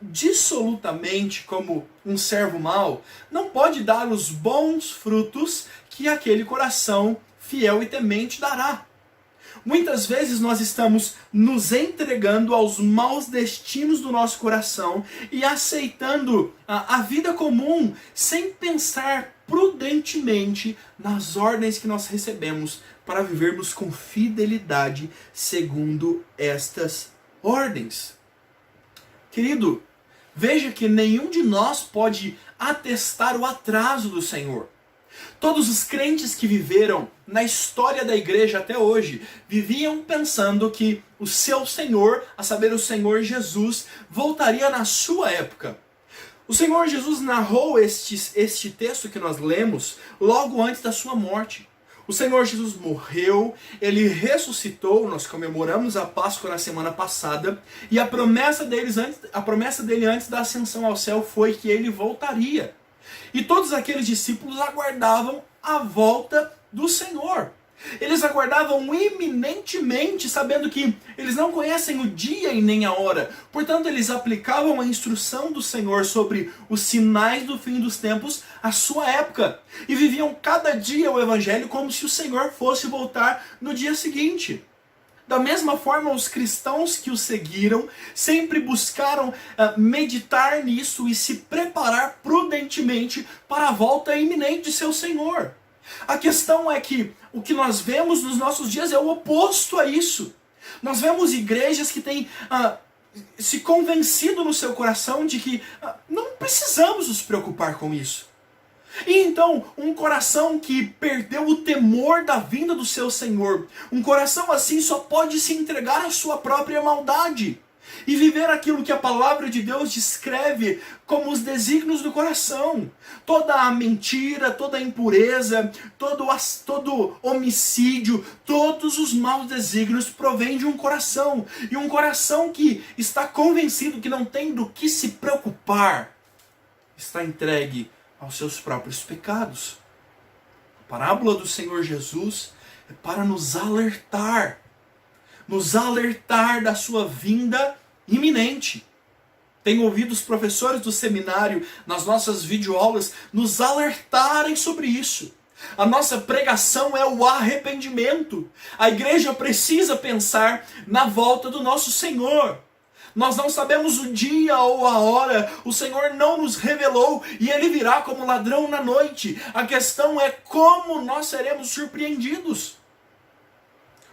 dissolutamente como um servo mau não pode dar os bons frutos que aquele coração fiel e temente dará. Muitas vezes nós estamos nos entregando aos maus destinos do nosso coração e aceitando a vida comum sem pensar prudentemente nas ordens que nós recebemos para vivermos com fidelidade segundo estas ordens. Querido, veja que nenhum de nós pode atestar o atraso do Senhor. Todos os crentes que viveram na história da igreja até hoje, viviam pensando que o seu Senhor, a saber, o Senhor Jesus, voltaria na sua época. O Senhor Jesus narrou este texto que nós lemos logo antes da sua morte. O Senhor Jesus morreu, ele ressuscitou, nós comemoramos a Páscoa na semana passada, e a promessa dele antes da ascensão ao céu foi que ele voltaria. E todos aqueles discípulos aguardavam a volta do Senhor. Eles aguardavam iminentemente, sabendo que eles não conhecem o dia e nem a hora. Portanto, eles aplicavam a instrução do Senhor sobre os sinais do fim dos tempos à sua época. E viviam cada dia o Evangelho como se o Senhor fosse voltar no dia seguinte. Da mesma forma, os cristãos que o seguiram sempre buscaram meditar nisso e se preparar prudentemente para a volta iminente de seu Senhor. A questão é que o que nós vemos nos nossos dias é o oposto a isso. Nós vemos igrejas que têm se convencido no seu coração de que não precisamos nos preocupar com isso. E então, um coração que perdeu o temor da vinda do seu Senhor, um coração assim só pode se entregar à sua própria maldade e viver aquilo que a palavra de Deus descreve como os desígnios do coração. Toda a mentira, toda a impureza, todo homicídio, todos os maus desígnios provêm de um coração. E um coração que está convencido que não tem do que se preocupar, está entregue aos seus próprios pecados. A parábola do Senhor Jesus é para nos alertar da sua vinda iminente. Tenho ouvido os professores do seminário, nas nossas videoaulas, nos alertarem sobre isso. A nossa pregação é o arrependimento. A igreja precisa pensar na volta do nosso Senhor. Nós não sabemos o dia ou a hora, o Senhor não nos revelou e Ele virá como ladrão na noite. A questão é como nós seremos surpreendidos.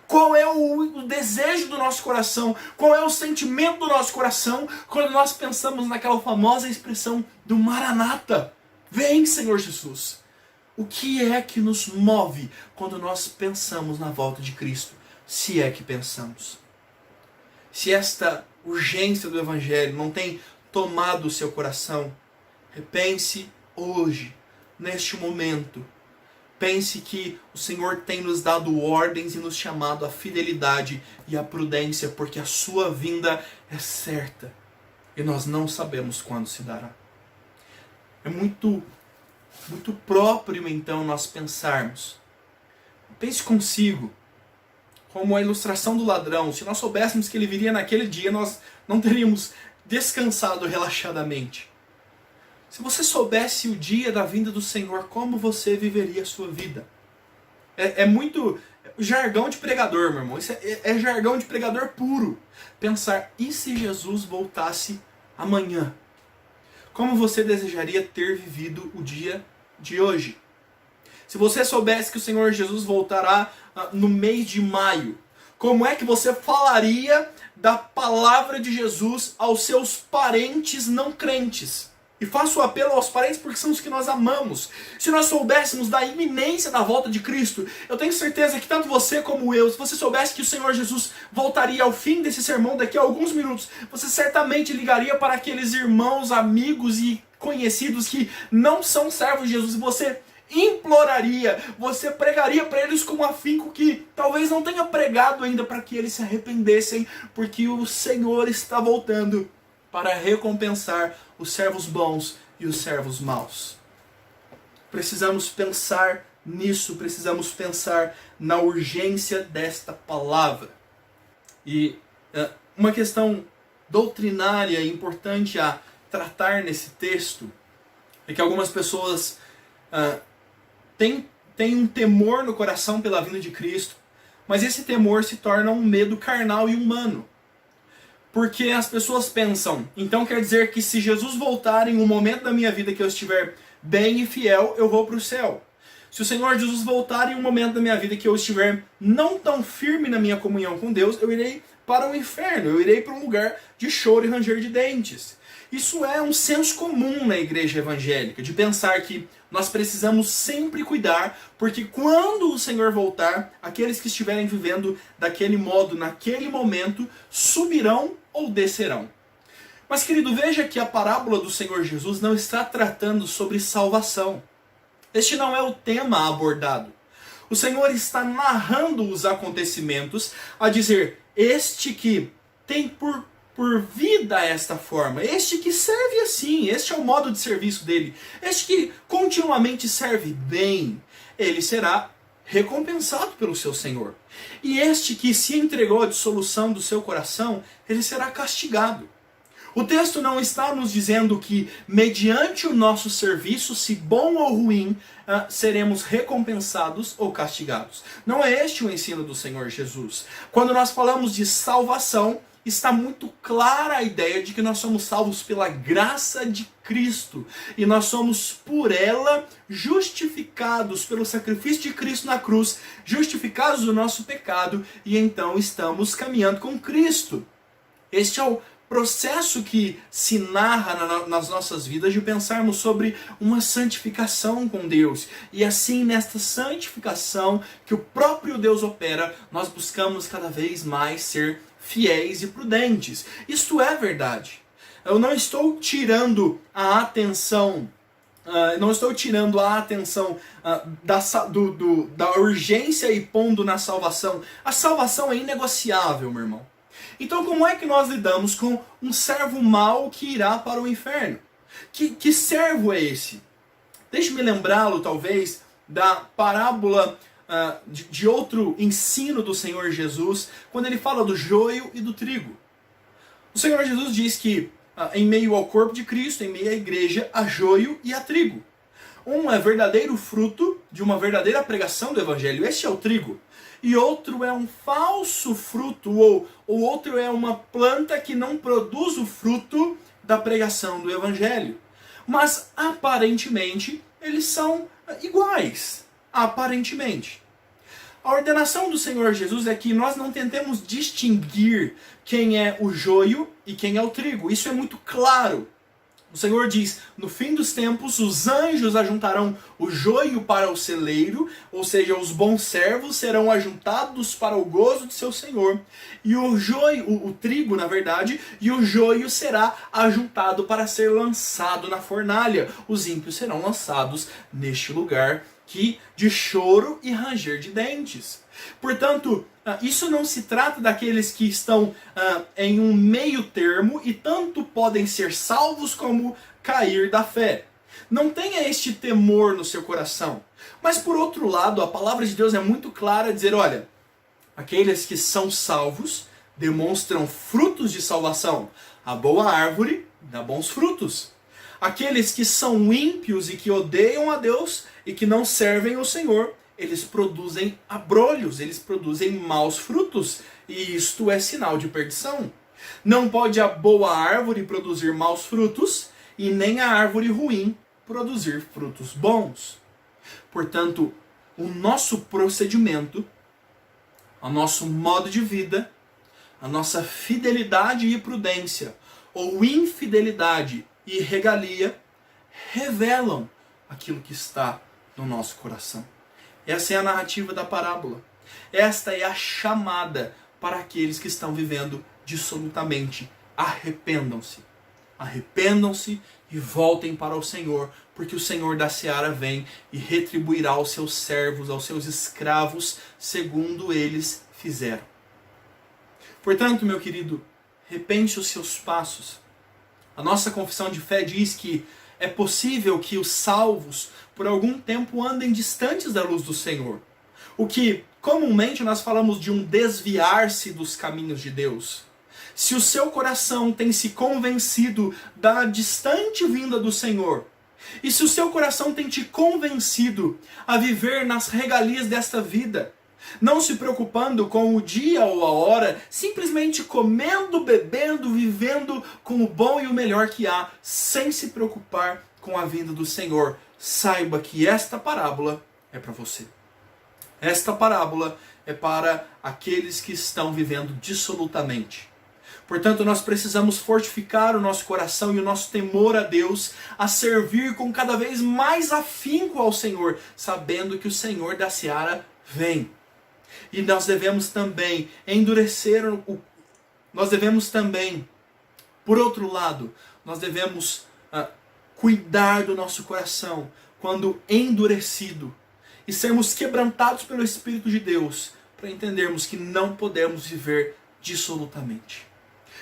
Qual é o desejo do nosso coração? Qual é o sentimento do nosso coração quando nós pensamos naquela famosa expressão do Maranata? Vem, Senhor Jesus. O que é que nos move quando nós pensamos na volta de Cristo? Se é que pensamos. Se esta urgência do Evangelho não tem tomado o seu coração, repense hoje, neste momento. Pense que o Senhor tem nos dado ordens e nos chamado à fidelidade e à prudência, porque a sua vinda é certa e nós não sabemos quando se dará. É muito próprio então nós pensarmos. Pense consigo, como a ilustração do ladrão. Se nós soubéssemos que ele viria naquele dia, nós não teríamos descansado relaxadamente. Se você soubesse o dia da vinda do Senhor, como você viveria a sua vida? É muito jargão de pregador, meu irmão. Isso é jargão de pregador puro. Pensar, e se Jesus voltasse amanhã? Como você desejaria ter vivido o dia de hoje? Se você soubesse que o Senhor Jesus voltará no mês de maio, como é que você falaria da palavra de Jesus aos seus parentes não crentes? E faço o apelo aos parentes porque são os que nós amamos. Se nós soubéssemos da iminência da volta de Cristo, eu tenho certeza que tanto você como eu, se você soubesse que o Senhor Jesus voltaria ao fim desse sermão daqui a alguns minutos, você certamente ligaria para aqueles irmãos, amigos e conhecidos que não são servos de Jesus, e você imploraria, você pregaria para eles com um afinco que talvez não tenha pregado ainda, para que eles se arrependessem, porque o Senhor está voltando para recompensar os servos bons e os servos maus. Precisamos pensar nisso, precisamos pensar na urgência desta palavra. E uma questão doutrinária importante a tratar nesse texto é que algumas pessoas têm um temor no coração pela vinda de Cristo, mas esse temor se torna um medo carnal e humano. Porque as pessoas pensam, então quer dizer que se Jesus voltar em um momento da minha vida que eu estiver bem e fiel, eu vou para o céu. Se o Senhor Jesus voltar em um momento da minha vida que eu estiver não tão firme na minha comunhão com Deus, eu irei para o inferno, eu irei para um lugar de choro e ranger de dentes. Isso é um senso comum na igreja evangélica, de pensar que nós precisamos sempre cuidar, porque quando o Senhor voltar, aqueles que estiverem vivendo daquele modo, naquele momento, subirão ou descerão. Mas, querido, veja que a parábola do Senhor Jesus não está tratando sobre salvação. Este não é o tema abordado. O Senhor está narrando os acontecimentos, a dizer, este que tem por vida esta forma, este que serve assim, este é o modo de serviço dele, este que continuamente serve bem, ele será recompensado pelo seu Senhor. E este que se entregou à dissolução do seu coração, ele será castigado. O texto não está nos dizendo que, mediante o nosso serviço, se bom ou ruim, seremos recompensados ou castigados. Não é este o ensino do Senhor Jesus. Quando nós falamos de salvação, está muito clara a ideia de que nós somos salvos pela graça de Cristo. E nós somos, por ela, justificados pelo sacrifício de Cristo na cruz, justificados do nosso pecado, e então estamos caminhando com Cristo. Este é o processo que se narra nas nossas vidas de pensarmos sobre uma santificação com Deus. E assim, nesta santificação que o próprio Deus opera, nós buscamos cada vez mais ser fiéis e prudentes. Isto é verdade. Eu não estou tirando a atenção da urgência e pondo na salvação. A salvação é inegociável, meu irmão. Então, como é que nós lidamos com um servo mau que irá para o inferno? Que servo é esse? Deixe-me lembrá-lo, talvez, da parábola de outro ensino do Senhor Jesus, quando ele fala do joio e do trigo. O Senhor Jesus diz que em meio ao corpo de Cristo, em meio à igreja, há joio e há trigo. Um é verdadeiro fruto de uma verdadeira pregação do Evangelho, este é o trigo. E outro é um falso fruto, ou outro é uma planta que não produz o fruto da pregação do Evangelho. Mas, aparentemente, eles são iguais. Aparentemente. A ordenação do Senhor Jesus é que nós não tentemos distinguir quem é o joio e quem é o trigo. Isso é muito claro. O Senhor diz, no fim dos tempos, os anjos ajuntarão o joio para o celeiro, ou seja, os bons servos serão ajuntados para o gozo de seu Senhor. E o joio, o trigo, na verdade, e o joio será ajuntado para ser lançado na fornalha. Os ímpios serão lançados neste lugar de choro e ranger de dentes. Portanto, isso não se trata daqueles que estão em um meio termo e tanto podem ser salvos como cair da fé. Não tenha este temor no seu coração. Mas por outro lado, a palavra de Deus é muito clara a dizer, olha, aqueles que são salvos demonstram frutos de salvação. A boa árvore dá bons frutos. Aqueles que são ímpios e que odeiam a Deus e que não servem o Senhor, eles produzem abrolhos, eles produzem maus frutos, e isto é sinal de perdição. Não pode a boa árvore produzir maus frutos, e nem a árvore ruim produzir frutos bons. Portanto, o nosso procedimento, o nosso modo de vida, a nossa fidelidade e prudência, ou infidelidade e regalia, revelam aquilo que está no nosso coração. Essa é a narrativa da parábola. Esta é a chamada para aqueles que estão vivendo dissolutamente. Arrependam-se. Arrependam-se e voltem para o Senhor, porque o Senhor da seara vem e retribuirá aos seus servos, aos seus escravos, segundo eles fizeram. Portanto, meu querido, repense os seus passos. A nossa confissão de fé diz que é possível que os salvos, por algum tempo, andem distantes da luz do Senhor. O que, comumente, nós falamos de um desviar-se dos caminhos de Deus. Se o seu coração tem se convencido da distante vinda do Senhor, e se o seu coração tem te convencido a viver nas regalias desta vida, não se preocupando com o dia ou a hora, simplesmente comendo, bebendo, vivendo com o bom e o melhor que há, sem se preocupar com a vinda do Senhor, saiba que esta parábola é para você. Esta parábola é para aqueles que estão vivendo dissolutamente. Portanto, nós precisamos fortificar o nosso coração e o nosso temor a Deus, a servir com cada vez mais afinco ao Senhor, sabendo que o Senhor da seara vem. E nós devemos também por outro lado, nós devemos cuidar do nosso coração quando endurecido e sermos quebrantados pelo Espírito de Deus para entendermos que não podemos viver dissolutamente.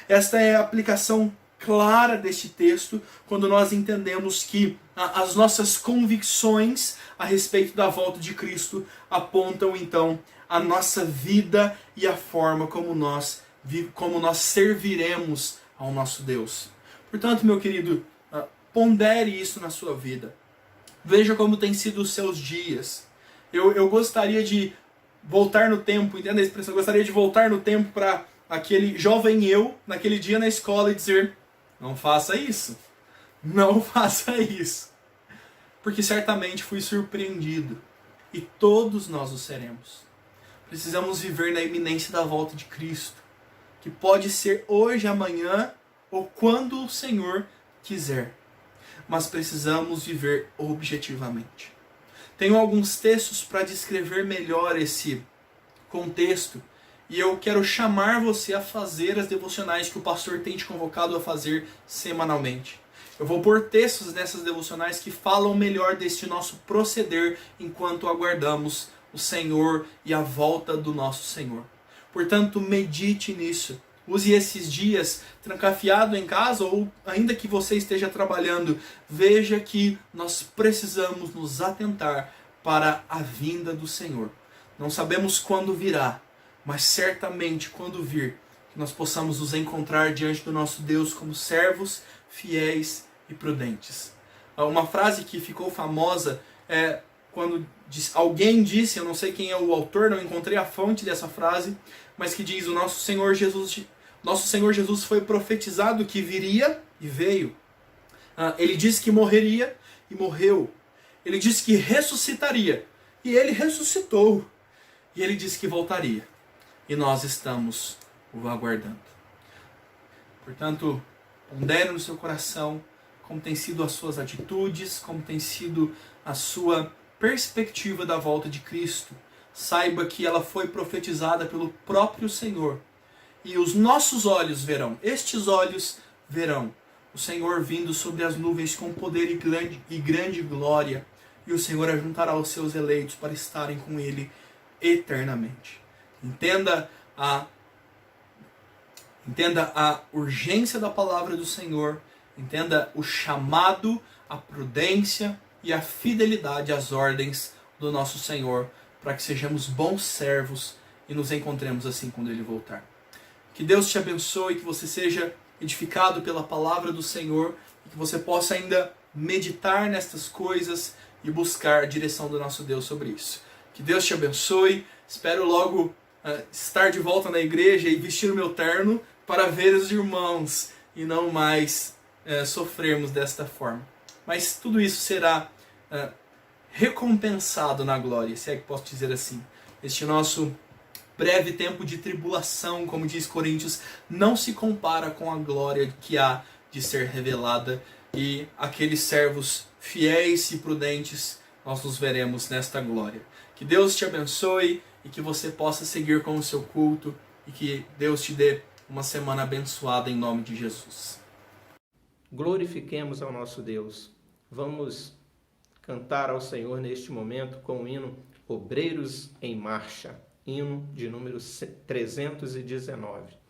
Esta é a aplicação clara deste texto quando nós entendemos que as nossas convicções a respeito da volta de Cristo apontam então a nossa vida e a forma como nós serviremos ao nosso Deus. Portanto, meu querido, pondere isso na sua vida. Veja como tem sido os seus dias. Eu gostaria de voltar no tempo, entenda a expressão? Eu gostaria de voltar no tempo para aquele jovem eu, naquele dia na escola, e dizer: não faça isso. Não faça isso. Porque certamente fui surpreendido. E todos nós o seremos. Precisamos viver na iminência da volta de Cristo, que pode ser hoje, amanhã, ou quando o Senhor quiser. Mas precisamos viver objetivamente. Tenho alguns textos para descrever melhor esse contexto, e eu quero chamar você a fazer as devocionais que o pastor tem te convocado a fazer semanalmente. Eu vou pôr textos nessas devocionais que falam melhor deste nosso proceder enquanto aguardamos o Senhor e a volta do nosso Senhor. Portanto, medite nisso. Use esses dias trancafiado em casa, ou ainda que você esteja trabalhando, veja que nós precisamos nos atentar para a vinda do Senhor. Não sabemos quando virá, mas certamente quando vir, que nós possamos nos encontrar diante do nosso Deus como servos, fiéis e prudentes. Uma frase que ficou famosa é quando alguém disse, eu não sei quem é o autor, não encontrei a fonte dessa frase, mas que diz: o nosso Senhor Jesus foi profetizado que viria e veio. Ele disse que morreria e morreu. Ele disse que ressuscitaria e ele ressuscitou. E ele disse que voltaria. E nós estamos o aguardando. Portanto, pondere no seu coração como tem sido as suas atitudes, como tem sido a sua perspectiva da volta de Cristo. Saiba que ela foi profetizada pelo próprio Senhor. E os nossos olhos verão, estes olhos verão o Senhor vindo sobre as nuvens com poder e grande glória. E o Senhor ajuntará os seus eleitos para estarem com Ele eternamente. Entenda a urgência da palavra do Senhor. Entenda o chamado, a prudência e a fidelidade às ordens do nosso Senhor, para que sejamos bons servos e nos encontremos assim quando Ele voltar. Que Deus te abençoe, que você seja edificado pela palavra do Senhor e que você possa ainda meditar nestas coisas e buscar a direção do nosso Deus sobre isso. Que Deus te abençoe. Espero logo estar de volta na igreja e vestir o meu terno para ver os irmãos e não mais sofrermos desta forma. Mas tudo isso será recompensado na glória, se é que posso dizer assim. Este nosso breve tempo de tribulação, como diz Coríntios, não se compara com a glória que há de ser revelada, e aqueles servos fiéis e prudentes nós nos veremos nesta glória. Que Deus te abençoe e que você possa seguir com o seu culto e que Deus te dê uma semana abençoada em nome de Jesus. Glorifiquemos ao nosso Deus. Vamos cantar ao Senhor neste momento com o hino Obreiros em Marcha, hino de número 319.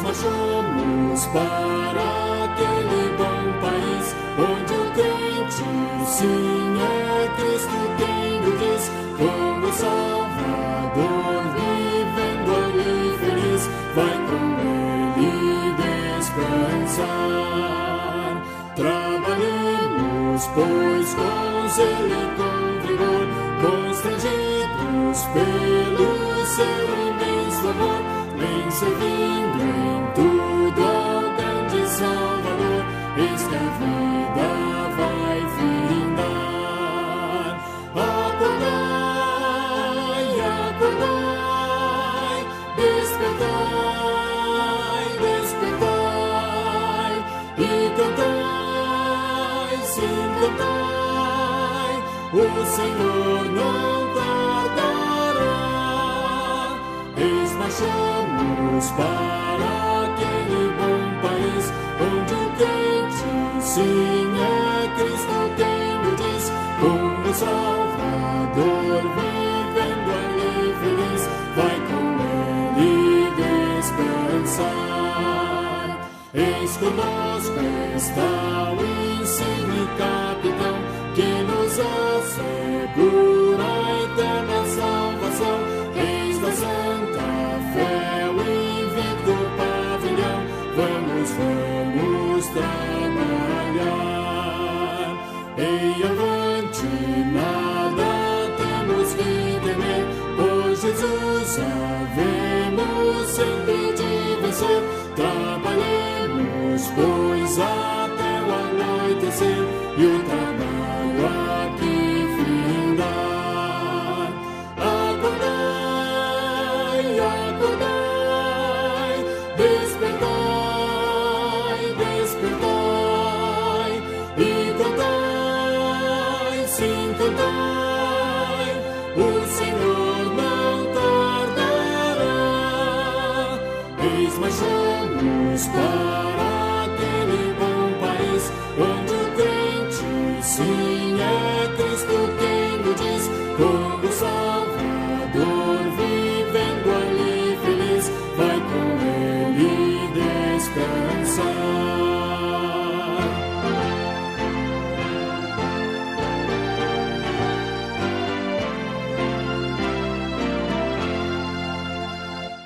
Marchamos para aquele bom país, onde o crente sim é Cristo quem o diz. Servos, pois, com zelo e com vigor, constrangidos pelo seu imenso amor, vem servindo em tudo ao grande Salvador, eis que a vida vai findar. Acordai, acordai, despertai, despertai, e cantai, sim, cantai, o Senhor não tardará. Eis marchamos para aquele bom país, onde o crente, sim, é Cristo quem o diz, como Salvador, vivendo ali feliz, vai com ele descansar. Eis conosco está o insigne capitão, que nos assegura a eterna salvação. Eis da santa fé o invicto pavilhão, vamos, vamos trabalhar. Ei, avante, nada temos que temer, por Jesus havemos sempre de vencer. Trabalhemos, pois, até o anoitecer, e o trabalho aqui findar. Acordai, acordai, despertai, despertai, e cantai, sim, cantai, o Senhor não tardará. Eis marchamos para aquele bom país, onde o crente, sim, é Cristo quem o diz, como Salvador, vivendo ali feliz, vai com ele descansar.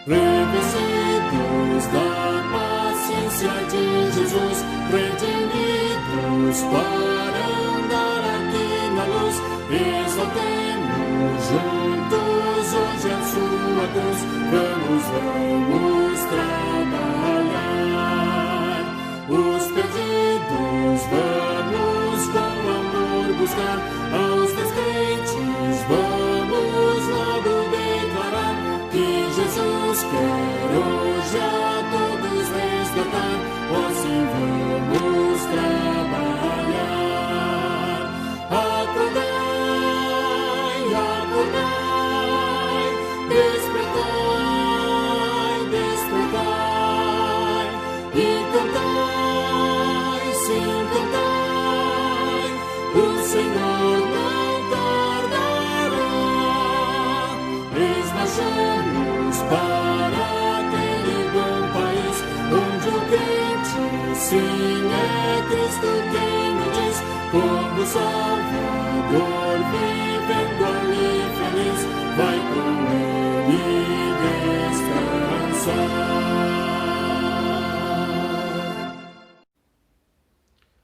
Revestidos da paciência de Jesus, redimidos para andar aqui na luz, exaltemos juntos hoje a sua cruz. Vamos, vamos trabalhar. Os perdidos vamos com amor buscar, aos descrentes vamos logo declarar que Jesus quer hoje a todos resgatar. Assim vamos trabalhar. Acordai, acordai, despertai, despertai, e cantai, sim, cantai, o Senhor não tardará. Eis marchamos para aquele bom país, onde o crente, sim, é Cristo quem o diz, como Salvador, vivendo ali feliz, vai com ele descansar.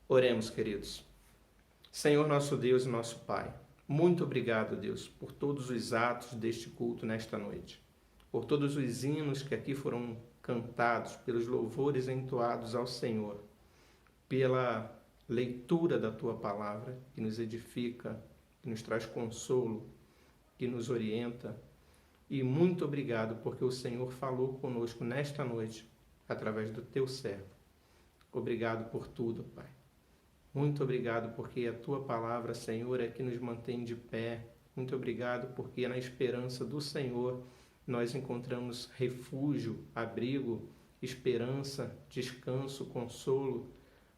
Oremos, queridos. Senhor nosso Deus e nosso Pai, muito obrigado, Deus, por todos os atos deste culto nesta noite, por todos os hinos que aqui foram cantados, pelos louvores entoados ao Senhor, pela leitura da Tua Palavra, que nos edifica, que nos traz consolo, que nos orienta. E muito obrigado porque o Senhor falou conosco nesta noite, através do Teu servo. Obrigado por tudo, Pai. Muito obrigado porque a Tua Palavra, Senhor, é que nos mantém de pé. Muito obrigado porque na esperança do Senhor nós encontramos refúgio, abrigo, esperança, descanso, consolo.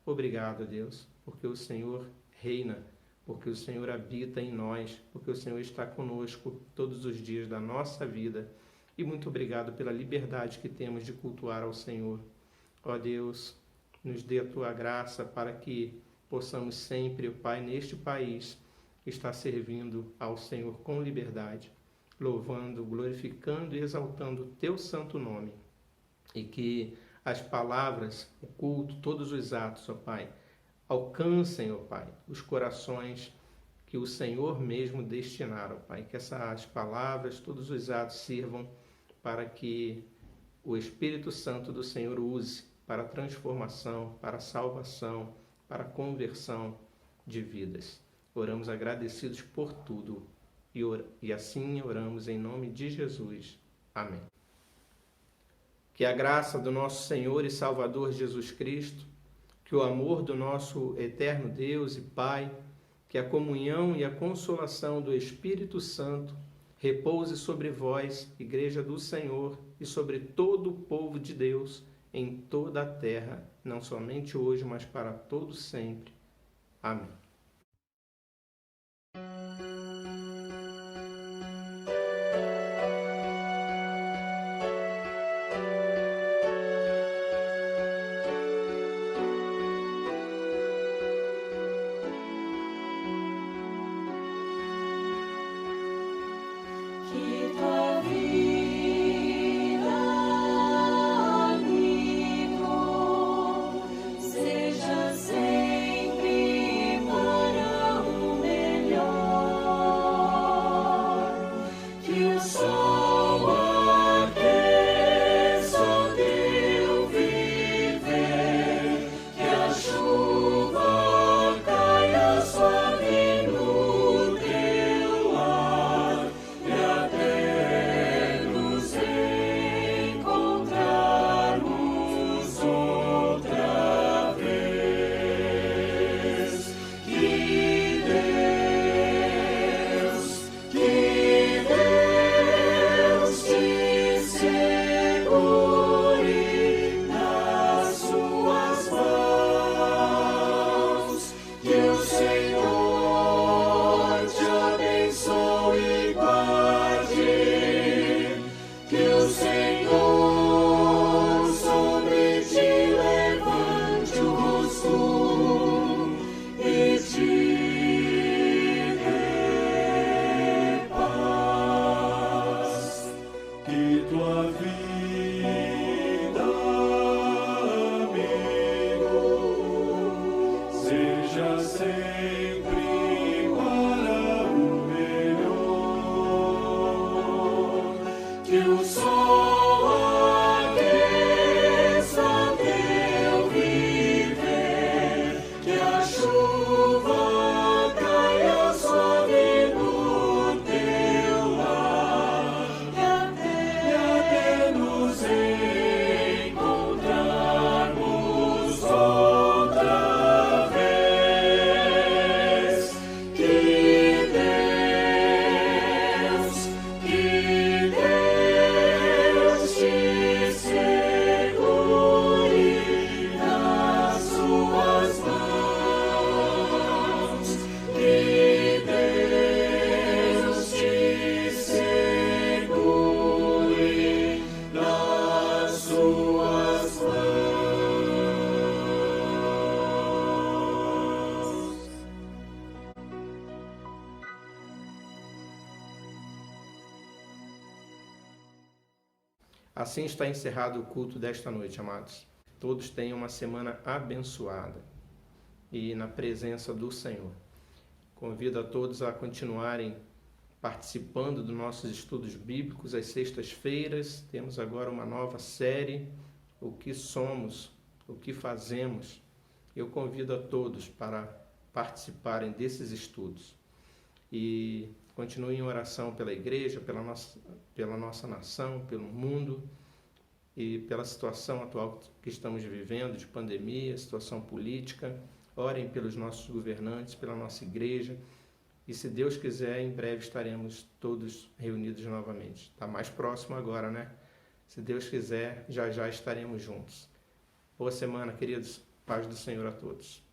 Obrigado, Deus, porque o Senhor reina, porque o Senhor habita em nós, porque o Senhor está conosco todos os dias da nossa vida. E muito obrigado pela liberdade que temos de cultuar ao Senhor. Ó Deus, nos dê a Tua graça para que possamos sempre, ó Pai, neste país, estar servindo ao Senhor com liberdade, louvando, glorificando e exaltando o Teu santo nome. E que as palavras, o culto, todos os atos, ó Pai, alcancem, ó Pai, os corações que o Senhor mesmo destinaram, Pai. Que essas palavras, todos os atos sirvam para que o Espírito Santo do Senhor use para a transformação, para a salvação, para a conversão de vidas. Oramos agradecidos por tudo e assim oramos em nome de Jesus. Amém. Que a graça do nosso Senhor e Salvador Jesus Cristo, que o amor do nosso eterno Deus e Pai, que a comunhão e a consolação do Espírito Santo repouse sobre vós, Igreja do Senhor, e sobre todo o povo de Deus em toda a terra, não somente hoje, mas para todo sempre. Amém. Que tua vida, amigo, seja sempre para o melhor. Que o sol aqueça o teu viver, que a chuva caia suave no teu lar. Até nos encontrarmos outra vez. Que Deus te segure nas suas mãos. Que o Senhor te abençoe e guarde. Que o Senhor sobre ti levante o rosto e te dê paz. Que tua vida, amigo, seja sempre para o melhor. Que o sol aqueça teu viver, que a chuva caia suave no teu lar, e até nos encontrarmos outra vez. Que Deus te segure nas suas mãos. Que Deus te segure nas suas mãos. Assim está encerrado o culto desta noite, amados. Todos tenham uma semana abençoada e na presença do Senhor. Convido a todos a continuarem participando dos nossos estudos bíblicos às sextas-feiras. Temos agora uma nova série, O que Somos, O que Fazemos. Eu convido a todos para participarem desses estudos. E continuem em oração pela igreja, pela nossa nação, pelo mundo e pela situação atual que estamos vivendo, de pandemia, situação política. Orem pelos nossos governantes, pela nossa igreja. E se Deus quiser, em breve estaremos todos reunidos novamente. Está mais próximo agora, né? Se Deus quiser, já já estaremos juntos. Boa semana, queridos. Paz do Senhor a todos.